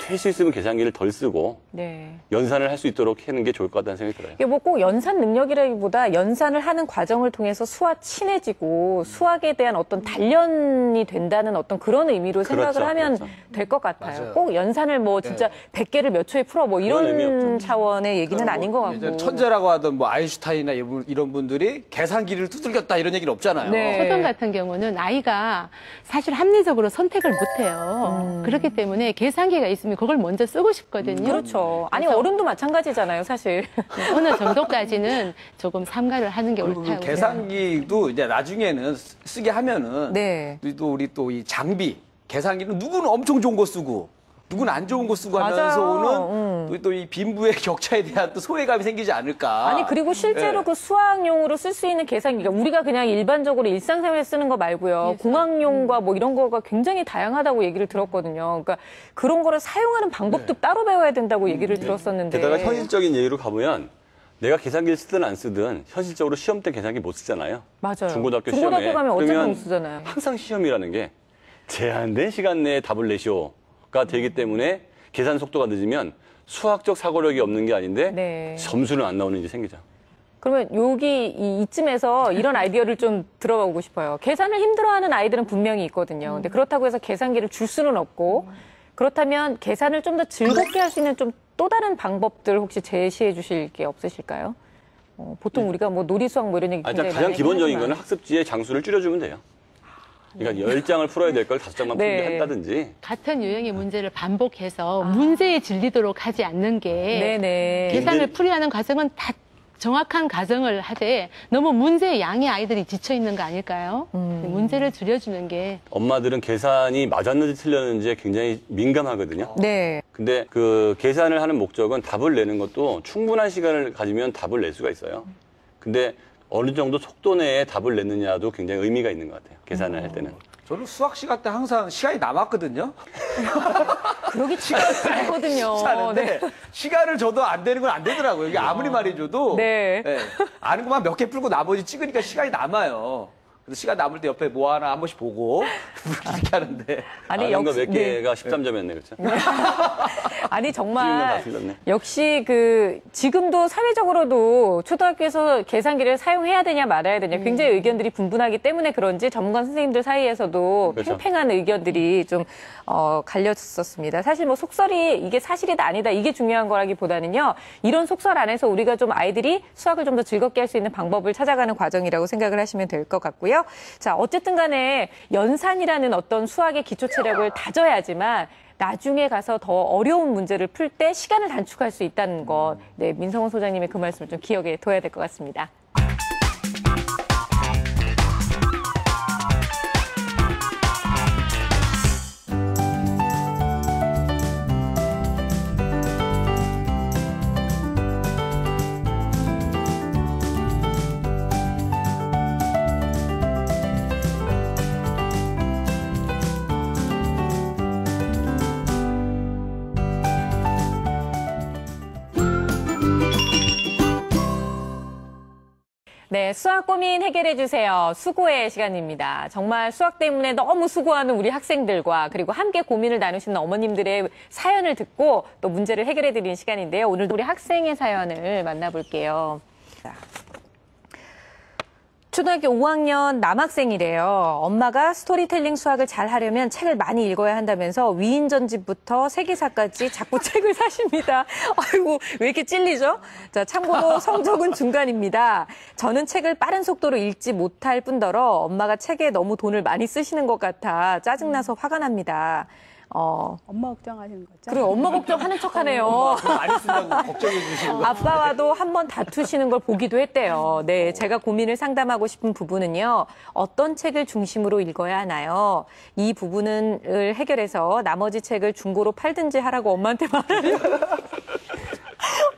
Speaker 2: 될 수 있으면 계산기를 덜 쓰고
Speaker 5: 네.
Speaker 2: 연산을 할 수 있도록 하는 게 좋을 것 같다는 생각이 들어요.
Speaker 5: 이게 뭐 꼭 연산 능력이라기보다 연산을 하는 과정을 통해서 수와 친해지고 수학에 대한 어떤 단련이 된다는 어떤 그런 의미로
Speaker 2: 그렇죠,
Speaker 5: 생각을 하면
Speaker 2: 그렇죠.
Speaker 5: 될 것 같아요.
Speaker 4: 맞아요.
Speaker 5: 꼭 연산을 뭐 진짜 100개를 몇 초에 풀어 뭐
Speaker 2: 그런 의미
Speaker 5: 이런
Speaker 2: 없죠.
Speaker 5: 차원의 얘기는 아닌 것
Speaker 4: 이제
Speaker 5: 같고.
Speaker 4: 천재라고 하던 뭐 아인슈타인이나 이런 분들이 계산기를 두들겼다 이런 얘기는 없잖아요.
Speaker 5: 네.
Speaker 1: 초등 같은 경우는 아이가 사실 합리적으로 선택을 못해요. 그렇기 때문에 계산기가 있으면 그걸 먼저 쓰고 싶거든요.
Speaker 5: 그렇죠. 아니
Speaker 1: 그래서
Speaker 5: 어른도 마찬가지잖아요, 사실.
Speaker 1: 어느 정도까지는 조금 삼가를 하는 게
Speaker 4: 그리고
Speaker 1: 옳다고
Speaker 4: 계산기도 이제 나중에는 쓰게 하면은
Speaker 5: 네.
Speaker 4: 우리 또 이 장비 계산기는 누구는 엄청 좋은 거 쓰고 누구는 안 좋은 거 쓰고
Speaker 5: 맞아요.
Speaker 4: 하면서는 또 이 빈부의 격차에 대한 또 소외감이 생기지 않을까.
Speaker 5: 아니 그리고 실제로
Speaker 4: 네.
Speaker 5: 그 수학용으로 쓸 수 있는 계산기가 우리가 그냥 일반적으로 일상생활에 쓰는 거 말고요. 공학용과 뭐 이런 거가 굉장히 다양하다고 얘기를 들었거든요. 그러니까 그런 거를 사용하는 방법도 따로 배워야 된다고 얘기를 들었었는데.
Speaker 2: 게다가 현실적인 예로 가보면 내가 계산기를 쓰든 안 쓰든 현실적으로 시험 때 계산기 못 쓰잖아요.
Speaker 5: 맞아요.
Speaker 2: 중고등학교 시험에.
Speaker 5: 가면 어쨌든
Speaker 2: 그러면
Speaker 5: 못 쓰잖아요.
Speaker 2: 항상 시험이라는 게 제한된 시간 내에 답을 내시오가 되기 때문에 계산 속도가 늦으면 수학적 사고력이 없는 게 아닌데
Speaker 5: 네.
Speaker 2: 점수는 안 나오는 일이 생기죠.
Speaker 5: 그러면 이쯤에서 이런 아이디어를 좀 들어보고 싶어요. 계산을 힘들어하는 아이들은 분명히 있거든요. 근데 그렇다고 해서 계산기를 줄 수는 없고 그렇다면 계산을 좀 더 즐겁게 할 수 있는 좀 또 다른 방법들 혹시 제시해 주실 게 없으실까요? 보통 우리가 뭐 놀이수학 뭐 이런 얘기 굉장히
Speaker 2: 가장
Speaker 5: 많이
Speaker 2: 기본적인
Speaker 5: 하지만.
Speaker 2: 거는 학습지의 장수를 줄여주면 돼요. 그러니까 10장을 풀어야 될 걸 5장만 풀게
Speaker 5: 네.
Speaker 2: 한다든지.
Speaker 1: 같은 유형의 문제를 반복해서 문제에 질리도록 하지 않는 게
Speaker 5: 네네.
Speaker 1: 계산을 풀이하는 과정은 다 정확한 과정을 하되 너무 문제의 양의 아이들이 지쳐 있는 거 아닐까요? 문제를 줄여주는 게
Speaker 2: 엄마들은 계산이 맞았는지 틀렸는지에 굉장히 민감하거든요.
Speaker 5: 네.
Speaker 2: 근데 그 계산을 하는 목적은 답을 내는 것도 충분한 시간을 가지면 답을 낼 수가 있어요. 근데 어느 정도 속도 내에 답을 냈느냐도 굉장히 의미가 있는 것 같아요. 계산을 할 때는.
Speaker 4: 저는 수학 시간 때 항상 시간이 남았거든요.
Speaker 5: 그러기 쉽거든요.
Speaker 4: 하는데 시간을 줘도 안 되는 건 안 되더라고요. 이게 아무리 말해줘도
Speaker 5: 네.
Speaker 4: 아는 것만 몇 개 풀고 나머지 찍으니까 시간이 남아요. 그래서 시간 남을 때 옆에 뭐 하나 한 번씩 보고 이렇게 하는데
Speaker 2: 아는 거 몇 개가 13점이었네, 그렇죠?
Speaker 5: 아니
Speaker 2: 다
Speaker 5: 정말
Speaker 2: 틀렸네.
Speaker 5: 역시 지금도 사회적으로도 초등학교에서 계산기를 사용해야 되냐 말아야 되냐 굉장히 의견들이 분분하기 때문에 그런지 전문가 선생님들 사이에서도
Speaker 2: 그렇죠.
Speaker 5: 팽팽한 의견들이 좀 갈렸었습니다. 사실 뭐 속설이 이게 사실이다 아니다 이게 중요한 거라기보다는요. 이런 속설 안에서 우리가 좀 아이들이 수학을 좀 더 즐겁게 할 수 있는 방법을 찾아가는 과정이라고 생각을 하시면 될 것 같고요. 자, 어쨌든 간에 연산이라는 어떤 수학의 기초 체력을 다져야지만 나중에 가서 더 어려운 문제를 풀 때 시간을 단축할 수 있다는 것. 네, 민성훈 소장님의 그 말씀을 좀 기억에 둬야 될 것 같습니다. 네, 수학 고민 해결해 주세요. 수고의 시간입니다. 정말 수학 때문에 너무 수고하는 우리 학생들과 그리고 함께 고민을 나누시는 어머님들의 사연을 듣고 또 문제를 해결해 드리는 시간인데요. 오늘도 우리 학생의 사연을 만나볼게요. 자. 초등학교 5학년 남학생이래요. 엄마가 스토리텔링 수학을 잘 하려면 책을 많이 읽어야 한다면서 위인전집부터 세계사까지 자꾸 책을 사십니다. 아이고, 왜 이렇게 찔리죠? 자, 참고로 성적은 중간입니다. 저는 책을 빠른 속도로 읽지 못할 뿐더러 엄마가 책에 너무 돈을 많이 쓰시는 것 같아 짜증나서 화가 납니다.
Speaker 3: 엄마 걱정하시는 거죠?
Speaker 5: 그리고 엄마 걱정하는 척하네요.
Speaker 4: 많이 쓴다고 걱정해 주시는 거.
Speaker 5: 아빠와도 한 번 다투시는 걸 보기도 했대요. 네, 제가 고민을 상담하고 싶은 부분은요. 어떤 책을 중심으로 읽어야 하나요? 이 부분을 해결해서 나머지 책을 중고로 팔든지 하라고 엄마한테 말하려고.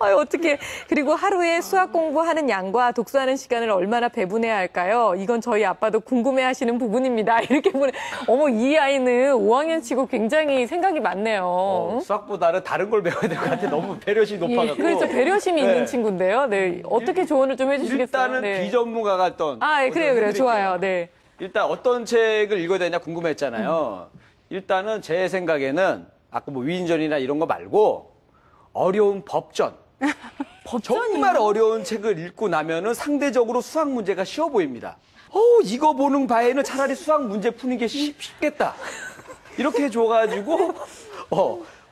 Speaker 5: 아유, 어떻게. 그리고 하루에 수학 공부하는 양과 독서하는 시간을 얼마나 배분해야 할까요? 이건 저희 아빠도 궁금해 하시는 부분입니다. 이렇게 보내. 어머, 이 아이는 5학년 치고 굉장히 생각이 많네요.
Speaker 4: 수학보다는 다른 걸 배워야 될 것 같아. 너무 배려심이 높아가지고.
Speaker 5: 그렇죠. 배려심이
Speaker 4: 네.
Speaker 5: 있는 친구인데요. 네. 어떻게 조언을 좀 해주시겠어요?
Speaker 4: 일단은
Speaker 5: 네.
Speaker 4: 비전문가가 했던.
Speaker 5: 아, 예, 그래요.
Speaker 4: 해드릴게요.
Speaker 5: 좋아요. 네.
Speaker 4: 일단 어떤 책을 읽어야 되냐 궁금했잖아요. 일단은 제 생각에는 아까 뭐 위인전이나 이런 거 말고 어려운 법전. 정말 어려운 책을 읽고 나면은 상대적으로 수학 문제가 쉬워 보입니다. 이거 보는 바에는 차라리 수학 문제 푸는 게 쉽겠다. 이렇게 해줘가지고,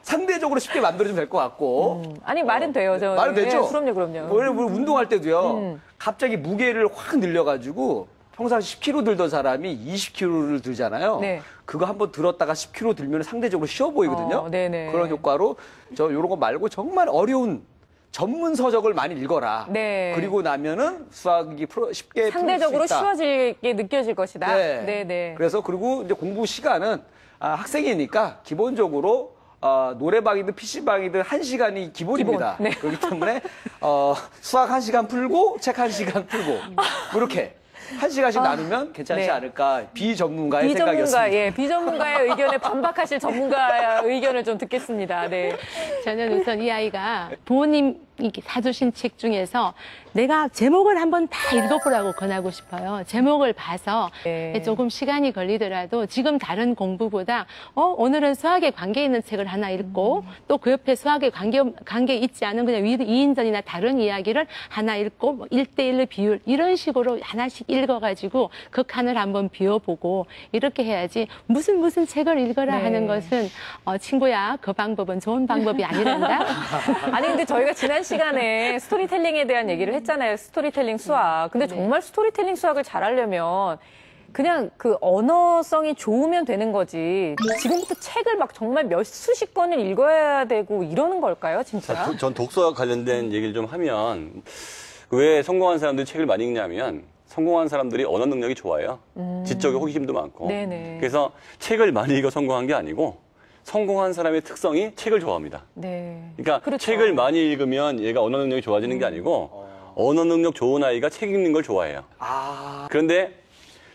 Speaker 4: 상대적으로 쉽게 만들어주면 될 것 같고.
Speaker 5: 아니, 말은 돼요. 저.
Speaker 4: 말은 되죠?
Speaker 5: 네, 그럼요.
Speaker 4: 원래 우리 운동할 때도요, 갑자기 무게를 확 늘려가지고, 평상시 10kg 들던 사람이 20kg를 들잖아요.
Speaker 5: 네.
Speaker 4: 그거 한번 들었다가 10kg 들면 상대적으로 쉬워 보이거든요.
Speaker 5: 네네.
Speaker 4: 그런 효과로 요런 거 말고 정말 어려운 전문 서적을 많이 읽어라.
Speaker 5: 네.
Speaker 4: 그리고 나면은 수학이 쉽게
Speaker 5: 상대적으로
Speaker 4: 풀 수 있다.
Speaker 5: 쉬워지게 느껴질 것이다. 네.
Speaker 4: 그래서 그리고 이제 공부 시간은 학생이니까 기본적으로 노래방이든 PC방이든 1시간이 기본입니다.
Speaker 5: 기본, 네.
Speaker 4: 그렇기 때문에 수학 1시간 풀고 책 1시간 풀고 이렇게 1시간씩 나누면 괜찮지
Speaker 5: 네.
Speaker 4: 않을까 비전문가의 생각이었습니다.
Speaker 5: 비전문가의 의견에 반박하실 전문가의 의견을 좀 듣겠습니다. 네.
Speaker 1: 저는 우선 이 아이가 부모님 이렇게 사주신 책 중에서 내가 제목을 한번 다 읽어보라고 권하고 싶어요. 제목을 봐서
Speaker 5: 네.
Speaker 1: 조금 시간이 걸리더라도 지금 다른 공부보다 오늘은 수학에 관계 있는 책을 하나 읽고 또 그 옆에 수학에 관계 있지 않은 그냥 이인전이나 다른 이야기를 하나 읽고 뭐 1대1의 비율 이런 식으로 하나씩 읽어가지고 그 칸을 한번 비워보고 이렇게 해야지 무슨 책을 읽어라
Speaker 5: 네.
Speaker 1: 하는 것은 친구야 그 방법은 좋은 방법이 아니란다.
Speaker 5: 아니 근데 저희가 지난 시간에 스토리텔링에 대한 얘기를 했잖아요. 스토리텔링 수학. 근데 정말 스토리텔링 수학을 잘하려면 그냥 그 언어성이 좋으면 되는 거지. 지금부터 책을 막 정말 몇 수십 권을 읽어야 되고 이러는 걸까요, 진짜?
Speaker 2: 전 독서와 관련된 얘기를 좀 하면 왜 성공한 사람들이 책을 많이 읽냐면 성공한 사람들이 언어 능력이 좋아요. 지적인 호기심도 많고.
Speaker 5: 네네.
Speaker 2: 그래서 책을 많이 읽어 성공한 게 아니고 성공한 사람의 특성이 책을 좋아합니다.
Speaker 5: 네.
Speaker 2: 그러니까
Speaker 5: 그렇죠.
Speaker 2: 책을 많이 읽으면 얘가 언어 능력이 좋아지는 게 아니고 언어 능력 좋은 아이가 책 읽는 걸 좋아해요. 그런데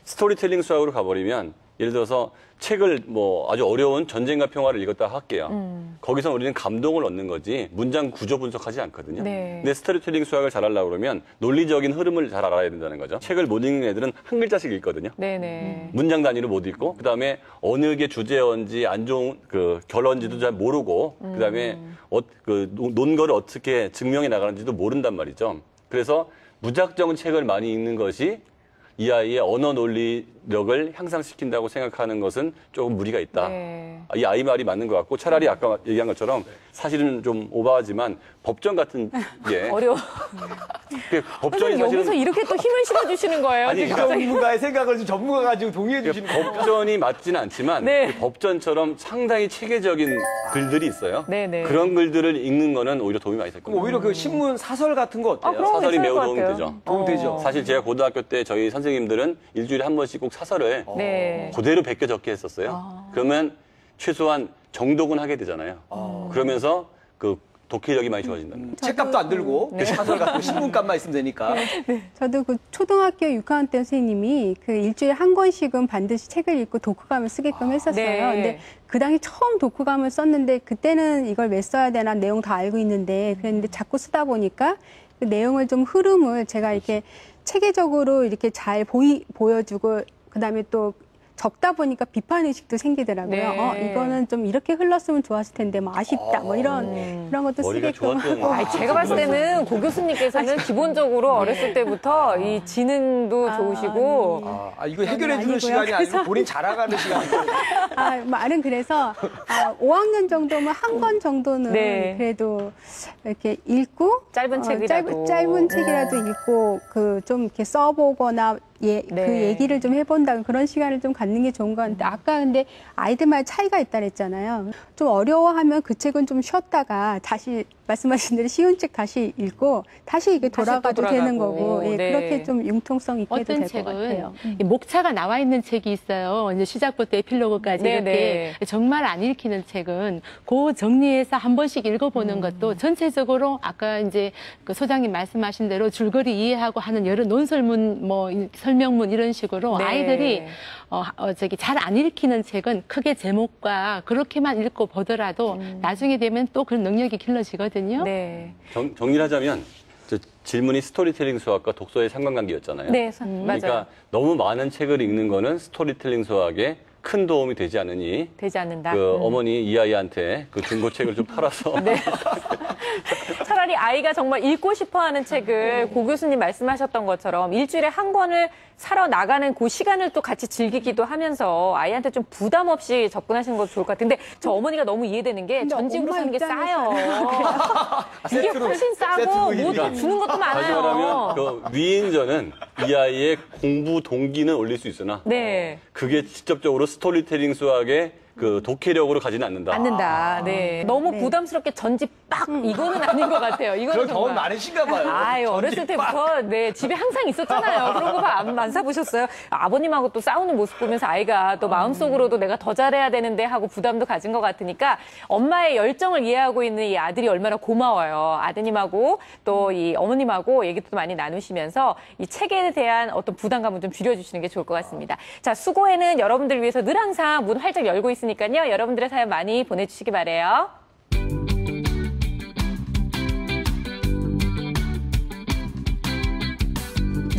Speaker 2: 스토리텔링 수학으로 가버리면 예를 들어서 책을 뭐 아주 어려운 전쟁과 평화를 읽었다 할게요. 거기서 우리는 감동을 얻는 거지 문장 구조 분석하지 않거든요.
Speaker 5: 네.
Speaker 2: 근데 스토리텔링 수학을 잘하려고 그러면 논리적인 흐름을 잘 알아야 된다는 거죠. 책을 못 읽는 애들은 한 글자씩 읽거든요.
Speaker 5: 네네.
Speaker 2: 문장 단위로 못 읽고 그다음에 어느 게 주제어인지 안 좋은 그 결론지도 잘 모르고 그다음에 논거를 어떻게 증명해 나가는지도 모른단 말이죠. 그래서 무작정 책을 많이 읽는 것이 이 아이의 언어 논리력을 향상시킨다고 생각하는 것은 조금 무리가 있다.
Speaker 5: 네.
Speaker 2: 이 아이 말이 맞는 것 같고 차라리 아까 얘기한 것처럼 사실은 좀 오버하지만 법전 같은 게
Speaker 5: 어려워.
Speaker 2: 법전이
Speaker 5: 선생님, 여기서
Speaker 2: 사실은
Speaker 5: 이렇게 또 힘을 실어주시는 거예요.
Speaker 2: 아니,
Speaker 5: 지금.
Speaker 4: 전문가의 생각을 좀 전문가 가지고 동의해 주시는 거예요.
Speaker 2: 법전이 맞지는 않지만
Speaker 5: 네.
Speaker 2: 그 법전처럼 상당히 체계적인 글들이 있어요.
Speaker 5: 네네.
Speaker 2: 그런 글들을 읽는 거는 오히려 도움이 많이 될
Speaker 4: 그럼
Speaker 2: 겁니다.
Speaker 4: 오히려 그 신문 사설 같은 거 어때요?
Speaker 5: 그런 거
Speaker 2: 사설이
Speaker 5: 괜찮을
Speaker 2: 매우
Speaker 5: 것
Speaker 2: 도움이
Speaker 5: 같아요.
Speaker 2: 되죠.
Speaker 4: 도움되죠.
Speaker 2: 사실 제가 고등학교 때 저희 선생님들은 일주일에 한 번씩 꼭 사설을
Speaker 5: 네.
Speaker 2: 그대로 베껴 적게 했었어요. 그러면 최소한 정독은 하게 되잖아요. 그러면서 그 독해력이 많이 좋아진다는 거예요.
Speaker 4: 책값도 안 들고 사설 같은 거 신문값만 있으면 되니까.
Speaker 3: 저도 그 초등학교 6학년 때 선생님이 그 일주일에 한 권씩은 반드시 책을 읽고 독후감을 쓰게끔 했었어요.
Speaker 5: 네.
Speaker 3: 근데 그 당시 처음 독후감을 썼는데 그때는 이걸 왜 써야 되나 내용 다 알고 있는데 그랬는데 자꾸 쓰다 보니까 그 내용을 좀 흐름을 제가 이렇게 체계적으로 이렇게 잘 보여주고 그다음에 또 적다 보니까 비판 의식도 생기더라고요.
Speaker 5: 네.
Speaker 3: 이거는 좀 이렇게 흘렀으면 좋았을 텐데 뭐 아쉽다 뭐 이런 그런 것도
Speaker 2: 머리가
Speaker 3: 쓰게끔
Speaker 2: 좋았던
Speaker 3: 하고.
Speaker 5: 아니, 제가 봤을 때는 고 교수님께서는 기본적으로 어렸을 때부터 이 지능도 좋으시고
Speaker 4: 이거 해결해 주는
Speaker 3: 아니고요.
Speaker 4: 시간이 아니고
Speaker 3: 그래서-
Speaker 4: 본인 자랑하는 시간이에요.
Speaker 3: 말은 그래서 5학년 정도면 한 권 정도는
Speaker 5: 네.
Speaker 3: 그래도 이렇게 읽고
Speaker 5: 짧은 책이라도.
Speaker 3: 짧은 책이라도 읽고 그 좀 이렇게 써보거나
Speaker 5: 네.
Speaker 3: 그 얘기를 좀 해본다 그런 시간을 좀 갖는 게 좋은 것 같은데 아까 근데 아이들마다 차이가 있다 그랬잖아요. 좀 어려워하면 그 책은 좀 쉬었다가 다시 말씀하신 대로 쉬운 책 다시 읽고 다시 이게
Speaker 5: 다시 또
Speaker 3: 돌아가도 되는
Speaker 5: 돌아가고.
Speaker 3: 거고 예,
Speaker 5: 네.
Speaker 3: 그렇게 좀 융통성 있게 해도
Speaker 1: 어떤
Speaker 3: 될 것 같아요.
Speaker 1: 책은 이 목차가 나와 있는 책이 있어요. 이제 시작부터 에필로그까지
Speaker 5: 네,
Speaker 1: 이렇게 정말 안 읽히는 책은 그 정리해서 한 번씩 읽어보는 것도 전체적으로 아까 이제 그 소장님 말씀하신 대로 줄거리 이해하고 하는 여러 논설문 뭐 설명문 이런 식으로
Speaker 5: 네.
Speaker 1: 아이들이 잘 안 읽히는 책은 크게 제목과 그렇게만 읽고 보더라도 나중에 되면 또 그런 능력이 길러지거든요.
Speaker 5: 네.
Speaker 2: 정리를 하자면 저 질문이 스토리텔링 수학과 독서의 상관관계였잖아요.
Speaker 5: 네, 맞아요.
Speaker 2: 그러니까 너무 많은 책을 읽는 거는 스토리텔링 수학에 큰 도움이 되지 않으니
Speaker 5: 되지 않는다.
Speaker 2: 그 어머니 이 아이한테 그 중고책을 좀 팔아서
Speaker 5: 네. 차라리 아이가 정말 읽고 싶어하는 책을 고 교수님 말씀하셨던 것처럼 일주일에 한 권을 사러 나가는 그 시간을 또 같이 즐기기도 하면서 아이한테 좀 부담 없이 접근하시는 것도 좋을 것 같아요. 근데 저 어머니가 너무 이해되는 게
Speaker 3: 근데
Speaker 5: 전집으로
Speaker 3: 엄마
Speaker 5: 사는 게 싸요. 이게
Speaker 4: 세트로,
Speaker 5: 훨씬 싸고
Speaker 4: 세트로
Speaker 5: 뭐 주는 것도
Speaker 2: 다시 말하면
Speaker 5: 많아요.
Speaker 2: 그 위인전은 이 아이의 공부 동기는 올릴 수 있으나
Speaker 5: 네.
Speaker 2: 그게 직접적으로 스토리텔링 수학의 그 독해력으로 가지는 않는다.
Speaker 5: 않는다. 네. 너무
Speaker 3: 네.
Speaker 5: 부담스럽게 전집 빡 이거는 아닌 것 같아요. 이거는
Speaker 4: 그런 경험
Speaker 5: 정말.
Speaker 4: 많으신가 봐요.
Speaker 5: 아유, 어렸을 때부터, 네, 집에 항상 있었잖아요. 그런 거 안 사보셨어요? 아버님하고 또 싸우는 모습 보면서 아이가 또 마음속으로도 내가 더 잘해야 되는데 하고 부담도 가진 것 같으니까 엄마의 열정을 이해하고 있는 이 아들이 얼마나 고마워요. 아드님하고 또 이 어머님하고 얘기도 많이 나누시면서 이 책에 대한 어떤 부담감을 좀 줄여주시는 게 좋을 것 같습니다. 자, 수고에는 여러분들 위해서 늘 항상 문 활짝 열고 있으니까요. 여러분들의 사연 많이 보내주시기 바래요.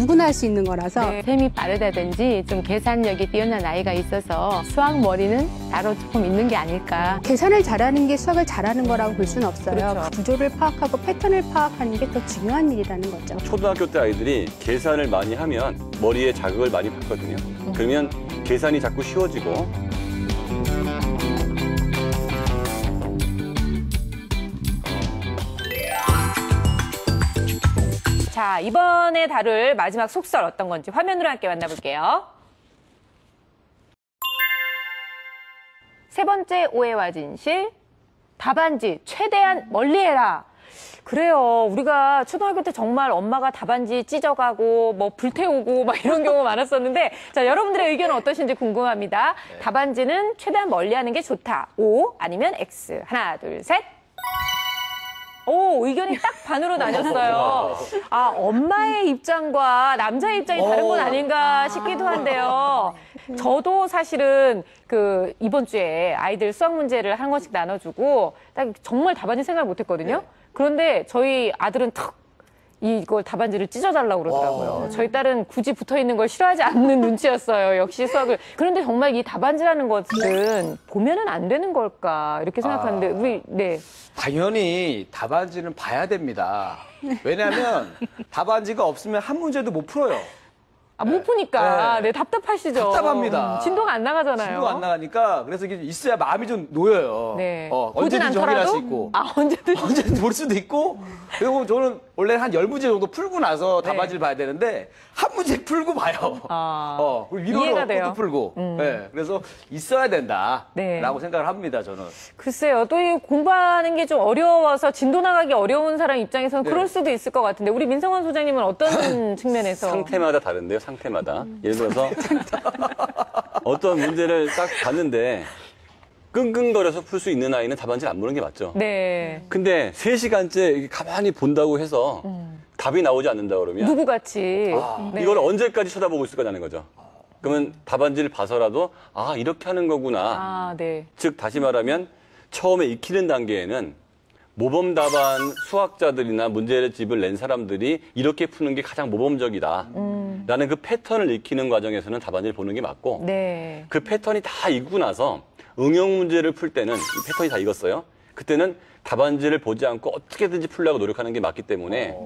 Speaker 3: 누구나 할 수 있는 거라서
Speaker 5: 네.
Speaker 1: 셈이 빠르다든지 좀 계산력이 뛰어난 아이가 있어서 수학 머리는 따로 조금 있는 게 아닐까.
Speaker 3: 계산을 잘하는 게 수학을 잘하는 거라고 볼 수는 없어요.
Speaker 5: 그렇죠.
Speaker 3: 구조를 파악하고 패턴을 파악하는 게 더 중요한 일이라는 거죠.
Speaker 2: 초등학교 때 아이들이 계산을 많이 하면 머리에 자극을 많이 받거든요. 그러면 계산이 자꾸 쉬워지고
Speaker 5: 자, 이번에 다룰 마지막 속설 어떤 건지 화면으로 함께 만나볼게요. 세 번째 오해와 진실, 답안지 최대한 멀리해라. 그래요. 우리가 초등학교 때 정말 엄마가 답안지 찢어가고 뭐 불태우고 막 이런 경우가 많았었는데 자, 여러분들의 의견은 어떠신지 궁금합니다. 답안지는 최대한 멀리하는 게 좋다. O 아니면 X. 하나, 둘, 셋. 오, 의견이 딱 반으로 나뉘었어요. 아, 엄마의 입장과 남자의 입장이 다른 건 아닌가 싶기도 한데요. 저도 사실은 이번 주에 아이들 수학 문제를 한 권씩 나눠주고 딱 정말 답안지 생각을 못 했거든요. 그런데 저희 아들은 턱 이걸 답안지를 찢어달라고 그러더라고요. 저희 딸은 굳이 붙어있는 걸 싫어하지 않는 눈치였어요. 역시 수학을. 그런데 정말 이 답안지라는 것은 보면은 안 되는 걸까 이렇게 생각하는데 네.
Speaker 4: 당연히 답안지는 봐야 됩니다. 왜냐하면 답안지가 없으면 한 문제도 못 풀어요.
Speaker 5: 아, 못 푸니까.
Speaker 4: 네.
Speaker 5: 네, 답답하시죠.
Speaker 4: 답답합니다.
Speaker 5: 진도가 안 나가잖아요.
Speaker 4: 친구가 안 나가니까 그래서 이게 있어야 마음이 좀 놓여요.
Speaker 5: 네.
Speaker 4: 언제든지
Speaker 5: 보진
Speaker 4: 확인할
Speaker 5: 않더라도?
Speaker 4: 수 있고.
Speaker 5: 아, 언제든지.
Speaker 4: 언제든지 볼 수도 있고. 그리고 저는 원래 한 10문제 정도 풀고 나서
Speaker 5: 네.
Speaker 4: 답안지를 봐야 되는데 한 문제 풀고 봐요.
Speaker 5: 이해가
Speaker 4: 그리고 위로를
Speaker 5: 돼요.
Speaker 4: 얻고도 풀고. 네. 그래서 있어야 된다라고
Speaker 5: 네.
Speaker 4: 생각을 합니다, 저는.
Speaker 5: 글쎄요. 또 이 공부하는 게 좀 어려워서 진도 나가기 어려운 사람 입장에서는
Speaker 4: 네.
Speaker 5: 그럴 수도 있을 것 같은데 우리 민성원 소장님은 어떤 측면에서?
Speaker 2: 상태마다 다른데요. 상태마다. 예를 들어서 어떤 문제를 딱 봤는데 끙끙거려서 풀 수 있는 아이는 답안지를 안 보는 게 맞죠.
Speaker 5: 네.
Speaker 2: 근데 3시간째 가만히 본다고 해서 답이 나오지 않는다 그러면
Speaker 5: 누구같이. 네.
Speaker 2: 이걸 언제까지 쳐다보고 있을 거냐는 거죠. 그러면 답안지를 봐서라도 이렇게 하는 거구나.
Speaker 5: 아, 네.
Speaker 2: 즉 다시 말하면 처음에 익히는 단계에는 모범 답안 수학자들이나 문제집을 낸 사람들이 이렇게 푸는 게 가장 모범적이다. 라는 그 패턴을 익히는 과정에서는 답안지를 보는 게 맞고
Speaker 5: 네.
Speaker 2: 그 패턴이 다 익고 나서 응용 문제를 풀 때는 이 패턴이 다 익었어요. 그때는 답안지를 보지 않고 어떻게든지 풀려고 노력하는 게 맞기 때문에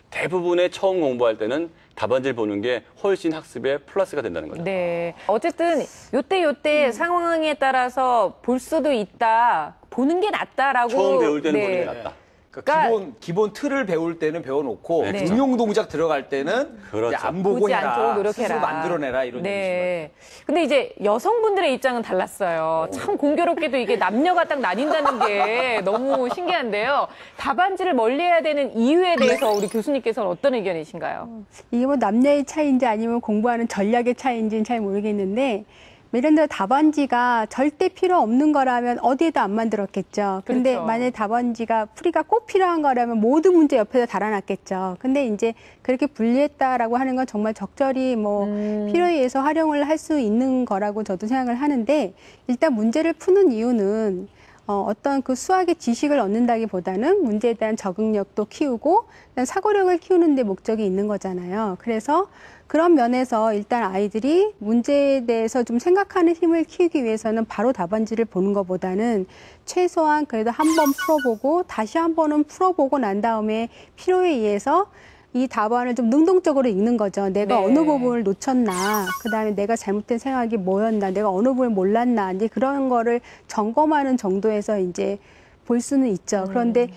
Speaker 2: 대부분의 처음 공부할 때는 답안지를 보는 게 훨씬 학습에 플러스가 된다는 거죠.
Speaker 5: 네. 어쨌든 요때 상황에 따라서 볼 수도 있다. 보는 게 낫다라고.
Speaker 2: 처음 배울 때는
Speaker 5: 네.
Speaker 2: 보는 게 낫다.
Speaker 4: 그러니까 기본 틀을 배울 때는 배워놓고
Speaker 2: 네,
Speaker 5: 그렇죠.
Speaker 4: 응용 동작 들어갈 때는
Speaker 2: 그렇죠.
Speaker 4: 이제 안 보고
Speaker 5: 보지
Speaker 4: 해라.
Speaker 5: 않도록 노력해라.
Speaker 4: 스스로 만들어내라 이런 얘기죠.
Speaker 5: 네. 근데 이제 여성분들의 입장은 달랐어요. 참 공교롭게도 이게 남녀가 딱 나뉜다는 게 너무 신기한데요. 답안지를 멀리해야 되는 이유에 대해서 우리 교수님께서는 어떤 의견이신가요?
Speaker 3: 이게 뭐 남녀의 차이인지 아니면 공부하는 전략의 차이인지는 잘 모르겠는데 이런 데 답안지가 절대 필요 없는 거라면 어디에도 안 만들었겠죠. 근데
Speaker 5: 그렇죠.
Speaker 3: 만약에 답안지가 풀이가 꼭 필요한 거라면 모든 문제 옆에다 달아놨겠죠. 근데 이제 그렇게 분리했다라고 하는 건 정말 적절히 뭐 필요에 의해서 활용을 할 수 있는 거라고 저도 생각을 하는데 일단 문제를 푸는 이유는 어떤 그 수학의 지식을 얻는다기보다는 문제에 대한 적응력도 키우고 사고력을 키우는 데 목적이 있는 거잖아요. 그래서 그런 면에서 일단 아이들이 문제에 대해서 좀 생각하는 힘을 키우기 위해서는 바로 답안지를 보는 것보다는 최소한 그래도 한 번 풀어보고 다시 한 번은 풀어보고 난 다음에 필요에 의해서 이 답안을 좀 능동적으로 읽는 거죠. 내가
Speaker 5: 네.
Speaker 3: 어느 부분을 놓쳤나, 그다음에 내가 잘못된 생각이 뭐였나, 내가 어느 부분을 몰랐나, 이제 그런 거를 점검하는 정도에서 이제 볼 수는 있죠. 그런데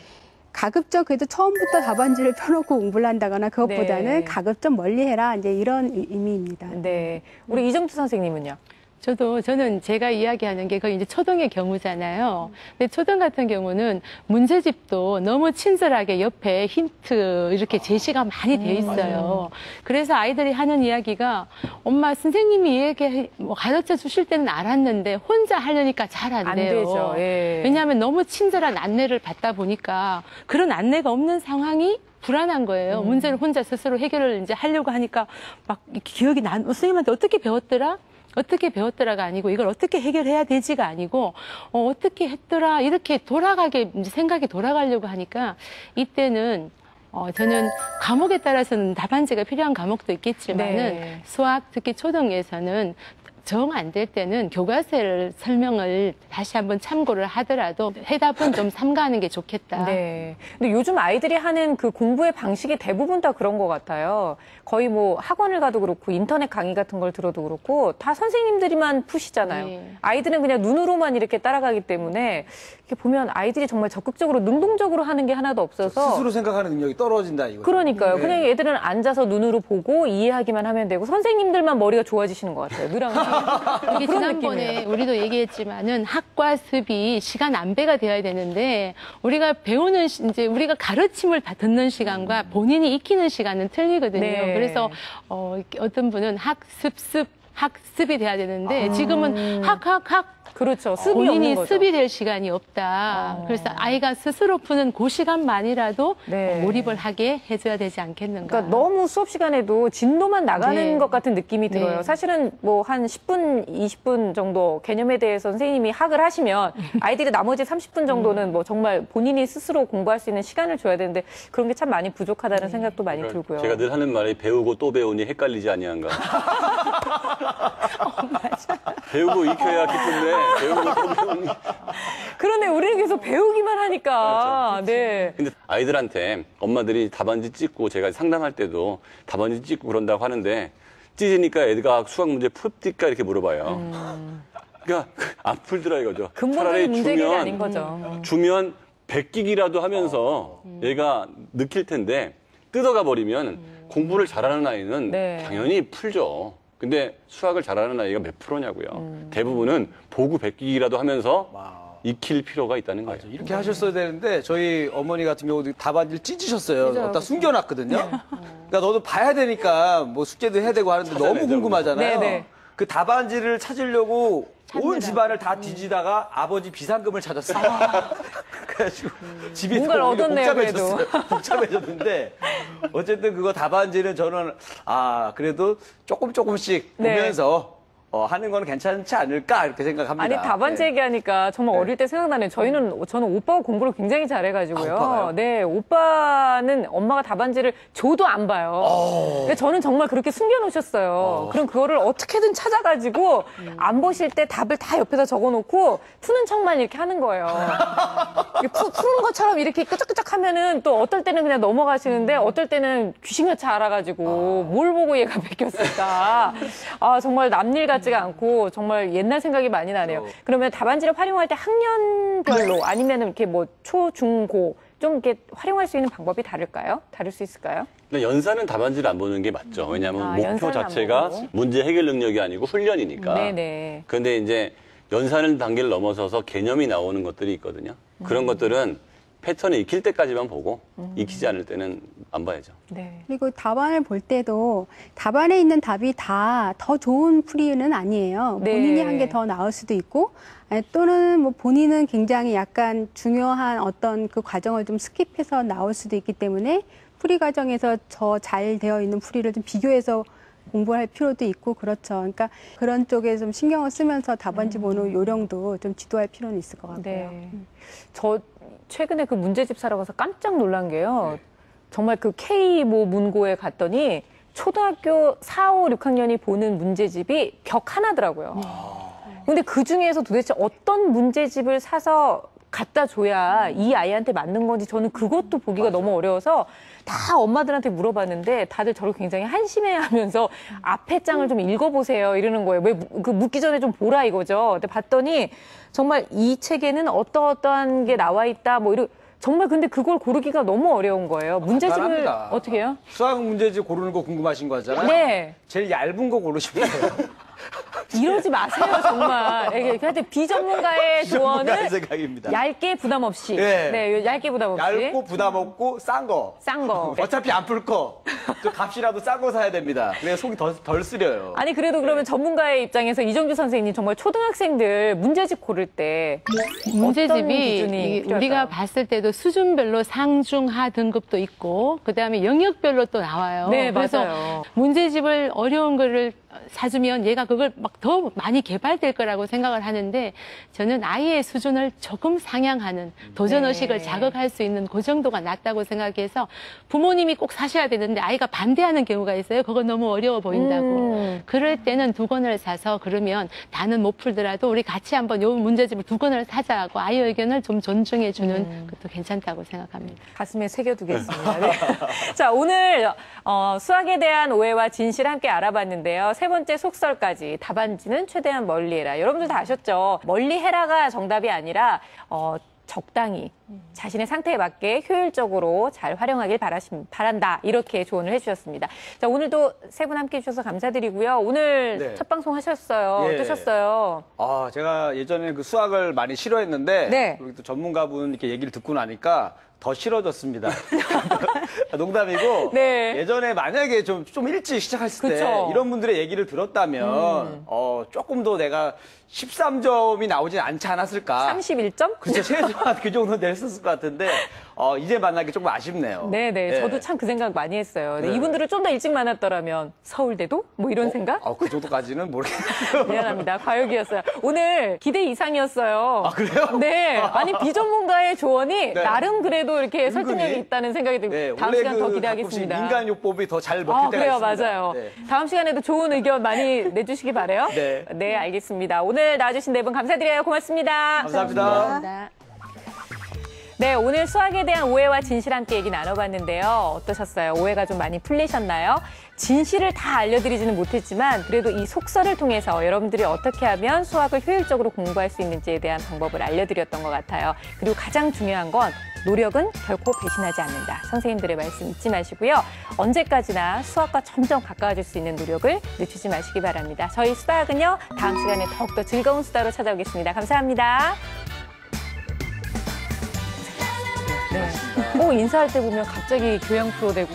Speaker 3: 가급적 그래도 처음부터 답안지를 펴놓고 공부를 한다거나 그것보다는
Speaker 5: 네.
Speaker 3: 가급적 멀리해라, 이제 이런 의미입니다.
Speaker 5: 네. 우리 이정투 선생님은요?
Speaker 1: 저는 제가 이야기하는 게 거의 이제 초등의 경우잖아요. 근데 초등 같은 경우는 문제집도 너무 친절하게 옆에 힌트 이렇게 제시가 많이 돼 있어요. 그래서 아이들이 하는 이야기가 엄마 선생님이 이렇게 뭐 가르쳐 주실 때는 알았는데 혼자 하려니까 잘 안
Speaker 5: 안
Speaker 1: 돼요.
Speaker 5: 되죠. 예.
Speaker 1: 왜냐하면 너무 친절한 안내를 받다 보니까 그런 안내가 없는 상황이 불안한 거예요. 문제를 혼자 스스로 해결을 이제 하려고 하니까 막 기억이 선생님한테 어떻게 배웠더라가 아니고 이걸 어떻게 해결해야 되지가 아니고 어떻게 했더라 이렇게 돌아가게 이제 생각이 돌아가려고 하니까 이때는 저는 과목에 따라서는 답안지가 필요한 과목도 있겠지만은
Speaker 5: 네.
Speaker 1: 수학, 특히 초등에서는 정 안 될 때는 교과서를 설명을 다시 한번 참고를 하더라도 해답은 좀 삼가하는 게 좋겠다.
Speaker 5: 네. 근데 요즘 아이들이 하는 그 공부의 방식이 대부분 다 그런 것 같아요. 거의 뭐 학원을 가도 그렇고 인터넷 강의 같은 걸 들어도 그렇고 다 선생님들이만 푸시잖아요.
Speaker 1: 네.
Speaker 5: 아이들은 그냥 눈으로만 이렇게 따라가기 때문에 이렇게 보면 아이들이 정말 적극적으로 능동적으로 하는 게 하나도 없어서
Speaker 4: 스스로 생각하는 능력이 떨어진다 이거.
Speaker 5: 그러니까요.
Speaker 4: 네.
Speaker 5: 그냥 애들은 앉아서 눈으로 보고 이해하기만 하면 되고 선생님들만 머리가 좋아지시는 것 같아요. 늘 항상.
Speaker 1: 이게
Speaker 5: 그런
Speaker 1: 지난번에
Speaker 5: 느낌이에요.
Speaker 1: 우리도 얘기했지만은 학과 습이 시간 안배가 되어야 되는데 우리가 배우는 이제 우리가 가르침을 듣는 시간과 본인이 익히는 시간은 틀리거든요.
Speaker 5: 네.
Speaker 1: 그래서 어떤 분은 학습이 돼야 되는데 지금은
Speaker 5: 그렇죠. 습이
Speaker 1: 본인이
Speaker 5: 없는 거죠.
Speaker 1: 습이 될 시간이 없다. 그래서 아이가 스스로 푸는 그 시간만이라도
Speaker 5: 네.
Speaker 1: 몰입을 하게 해줘야 되지 않겠는가.
Speaker 5: 그러니까 너무 수업 시간에도 진도만 나가는
Speaker 1: 네.
Speaker 5: 것 같은 느낌이 들어요.
Speaker 1: 네.
Speaker 5: 사실은 뭐 한 10분, 20분 정도 개념에 대해서 선생님이 학을 하시면 아이들이 나머지 30분 정도는 뭐 정말 본인이 스스로 공부할 수 있는 시간을 줘야 되는데 그런 게 참 많이 부족하다는 생각도 많이 들고요.
Speaker 2: 제가 늘 하는 말이 배우고 또 배우니 헷갈리지 아니한가. 배우고 익혀야 기쁜데 배우고 또 배우니.
Speaker 5: 그런데 우리는 계속 배우기만 하니까. 네.
Speaker 2: 근데 아이들한테 엄마들이 답안지 찍고 제가 상담할 때도 답안지 찍고 그런다고 하는데 찢으니까 애가 수학 문제 풉니까 이렇게 물어봐요. 그러니까 안 풀더라 이거죠.
Speaker 5: 근본적인 문제가 아닌 거죠.
Speaker 2: 주면 베끼기라도 하면서 얘가 느낄 텐데 뜯어가 버리면 공부를 잘하는 아이는
Speaker 5: 네.
Speaker 2: 당연히 풀죠. 근데 수학을 잘하는 아이가 몇 프로냐고요. 대부분은 보고 베끼기라도 하면서 익힐 필요가 있다는 거예요.
Speaker 4: 이렇게 하셨어야 되는데 저희 어머니 같은 경우도 답안지를 찢으셨어요. 어디다 숨겨놨거든요. 그러니까 너도 봐야 되니까 뭐 숙제도 해야 되고 하는데 너무
Speaker 2: 찾아내자고.
Speaker 4: 궁금하잖아요.
Speaker 5: 네네.
Speaker 4: 그 답안지를 찾으려고 온 집안을 다 뒤지다가 아버지 비상금을 찾았어요. 그래가지고 집이
Speaker 5: 뭔가를
Speaker 4: 더
Speaker 5: 얻었네요,
Speaker 4: 복잡해졌어요. 복잡해졌는데 어쨌든 그거 답안지는 저는 그래도 조금씩
Speaker 5: 네.
Speaker 4: 보면서 하는 건 괜찮지 않을까 이렇게 생각합니다.
Speaker 5: 아니 답안지
Speaker 4: 네.
Speaker 5: 얘기하니까 정말 어릴 때 생각나네요. 저는 오빠가 공부를 굉장히 잘해가지고요.
Speaker 4: 오빠가요?
Speaker 5: 네, 오빠는 엄마가 답안지를 줘도 안 봐요. 근데 저는 정말 그렇게 숨겨놓으셨어요. 그럼 그거를 어떻게든 찾아가지고 안 보실 때 답을 다 옆에다 적어놓고 푸는 척만 이렇게 하는 거예요. 푸는 것처럼 이렇게 끄적끄적 하면은 또 어떨 때는 그냥 넘어가시는데 어떨 때는 귀신같이 알아가지고 뭘 보고 얘가 베꼈을까. 정말 남일 같지가 않고 정말 옛날 생각이 많이 나네요. 그러면 답안지를 활용할 때 학년별로 아니면 이렇게 뭐 초, 중, 고 좀 이렇게 활용할 수 있는 방법이 다를까요? 다를 수 있을까요?
Speaker 2: 근데 연산은 답안지를 안 보는 게 맞죠. 왜냐하면 목표
Speaker 5: 연산은 안
Speaker 2: 자체가
Speaker 5: 보고.
Speaker 2: 문제 해결 능력이 아니고 훈련이니까.
Speaker 5: 네네.
Speaker 2: 그런데 이제 연산을 단계를 넘어서서 개념이 나오는 것들이 있거든요. 그런 것들은 패턴을 익힐 때까지만 보고 익히지 않을 때는 안 봐야죠.
Speaker 5: 네.
Speaker 3: 그리고 답안을 볼 때도 답안에 있는 답이 다 더 좋은 풀이는 아니에요.
Speaker 5: 네.
Speaker 3: 본인이 한 게 더 나을 수도 있고 또는 뭐 본인은 굉장히 약간 중요한 어떤 그 과정을 좀 스킵해서 나올 수도 있기 때문에 풀이 과정에서 더 잘 되어 있는 풀이를 좀 비교해서 공부할 필요도 있고 그렇죠. 그러니까 그런 쪽에 좀 신경을 쓰면서 답안지 보는 요령도 좀 지도할 필요는 있을 것 같고요.
Speaker 5: 네. 저 최근에 그 문제집 사러 가서 깜짝 놀란 게요. 정말 그 K 뭐 문고에 갔더니 초등학교 4, 5, 6학년이 보는 문제집이 벽 하나더라고요. 근데 그 중에서 도대체 어떤 문제집을 사서 갖다 줘야 이 아이한테 맞는 건지 저는 그것도 보기가 너무 어려워서 다 엄마들한테 물어봤는데 다들 저를 굉장히 한심해하면서 앞에 장을 좀 읽어보세요 이러는 거예요. 왜 그 묻기 전에 좀 보라 이거죠. 근데 봤더니 정말 이 책에는 어떠한 게 나와 있다 뭐 이런 정말 근데 그걸 고르기가 너무 어려운 거예요. 문제집을
Speaker 4: 간단합니다.
Speaker 5: 어떻게 해요?
Speaker 4: 수학 문제집 고르는 거 궁금하신 거잖아요.
Speaker 5: 네.
Speaker 4: 제일 얇은 거 고르시면 돼요.
Speaker 5: 이러지 마세요 정말. 하여튼 비전문가의 조언은
Speaker 4: 전문가의 생각입니다.
Speaker 5: 얇게 부담 없이.
Speaker 4: 네.
Speaker 5: 네, 얇게 부담 없이.
Speaker 4: 얇고 부담 없고 싼 거.
Speaker 5: 싼 거.
Speaker 4: 어차피 안 풀 거. 저 값이라도 싼 거 사야 됩니다. 그래야 속이 덜 쓰려요.
Speaker 5: 아니 그래도 그러면 전문가의 입장에서 이정주 선생님 정말 초등학생들 문제집 고를 때 어떤
Speaker 1: 문제집이
Speaker 5: 기준이 필요할까요?
Speaker 1: 우리가 봤을 때도 수준별로 상중하 등급도 있고 그다음에 영역별로 또 나와요.
Speaker 5: 네,
Speaker 1: 그래서
Speaker 5: 맞아요.
Speaker 1: 문제집을 어려운 거를 사주면 얘가 그걸 막 더 많이 개발될 거라고 생각을 하는데 저는 아이의 수준을 조금 상향하는 도전 의식을 자극할 수 있는 그 정도가 낫다고 생각해서 부모님이 꼭 사셔야 되는데 아이가 반대하는 경우가 있어요. 그거 너무 어려워 보인다고. 그럴 때는 2권을 사서 그러면 다는 못 풀더라도 우리 같이 한번 요 문제집을 2권을 사자고 아이 의견을 좀 존중해 주는 것도 괜찮다고 생각합니다.
Speaker 5: 가슴에 새겨두겠습니다. 네. 자, 오늘 수학에 대한 오해와 진실 함께 알아봤는데요. 3번째 속설까지 답안지는 최대한 멀리해라. 여러분들 다 아셨죠? 멀리해라가 정답이 아니라 적당히 자신의 상태에 맞게 효율적으로 잘 활용하길 바란다. 이렇게 조언을 해주셨습니다. 자, 오늘도 3분 함께해 주셔서 감사드리고요. 오늘
Speaker 4: 네.
Speaker 5: 첫 방송 하셨어요.
Speaker 4: 예.
Speaker 5: 어떠셨어요?
Speaker 4: 제가 예전에 그 수학을 많이 싫어했는데
Speaker 5: 네.
Speaker 4: 우리 또 전문가분 이렇게 얘기를 듣고 나니까 더 싫어졌습니다. 농담이고
Speaker 5: 네.
Speaker 4: 예전에 만약에 좀 일찍 시작했을 때
Speaker 5: 그쵸.
Speaker 4: 이런 분들의 얘기를 들었다면 조금 더 내가 13점이 나오진 않지 않았을까.
Speaker 5: 31점?
Speaker 4: 그렇죠. 최소한 그 정도 냈었을 것 같은데 이제 만나기 조금 아쉽네요.
Speaker 5: 네네.
Speaker 4: 예.
Speaker 5: 저도 참 그 생각 많이 했어요. 네,
Speaker 4: 네.
Speaker 5: 이분들을 좀 더 일찍 만났더라면 서울대도? 뭐 이런 생각?
Speaker 4: 그 정도까지는 모르겠네요.
Speaker 5: 미안합니다. 과욕이었어요. 오늘 기대 이상이었어요.
Speaker 4: 아, 그래요?
Speaker 5: 네. 아니, 비전문가의 조언이
Speaker 4: 네.
Speaker 5: 나름 그래도 이렇게
Speaker 4: 은근히?
Speaker 5: 설득력이 있다는 생각이 듭니다.
Speaker 4: 네,
Speaker 5: 다음
Speaker 4: 원래
Speaker 5: 시간 더
Speaker 4: 가끔씩
Speaker 5: 기대하겠습니다.
Speaker 4: 민간요법이 더 잘 먹힐 때가
Speaker 5: 그래요.
Speaker 4: 있습니다.
Speaker 5: 맞아요.
Speaker 4: 네.
Speaker 5: 다음 시간에도 좋은 의견 많이 내주시기 바라요.
Speaker 4: 네.
Speaker 5: 네, 알겠습니다. 오늘 나와주신 4분 감사드려요. 고맙습니다.
Speaker 4: 감사합니다.
Speaker 1: 감사합니다.
Speaker 5: 네, 오늘 수학에 대한 오해와 진실 함께 얘기 나눠봤는데요. 어떠셨어요? 오해가 좀 많이 풀리셨나요? 진실을 다 알려드리지는 못했지만 그래도 이 속설을 통해서 여러분들이 어떻게 하면 수학을 효율적으로 공부할 수 있는지에 대한 방법을 알려드렸던 것 같아요. 그리고 가장 중요한 건 노력은 결코 배신하지 않는다. 선생님들의 말씀 잊지 마시고요. 언제까지나 수학과 점점 가까워질 수 있는 노력을 늦추지 마시기 바랍니다. 저희 수다학은요, 다음 시간에 더욱더 즐거운 수다로 찾아오겠습니다. 감사합니다. 네. 꼭 인사할 때 보면 갑자기 교양 프로 되고.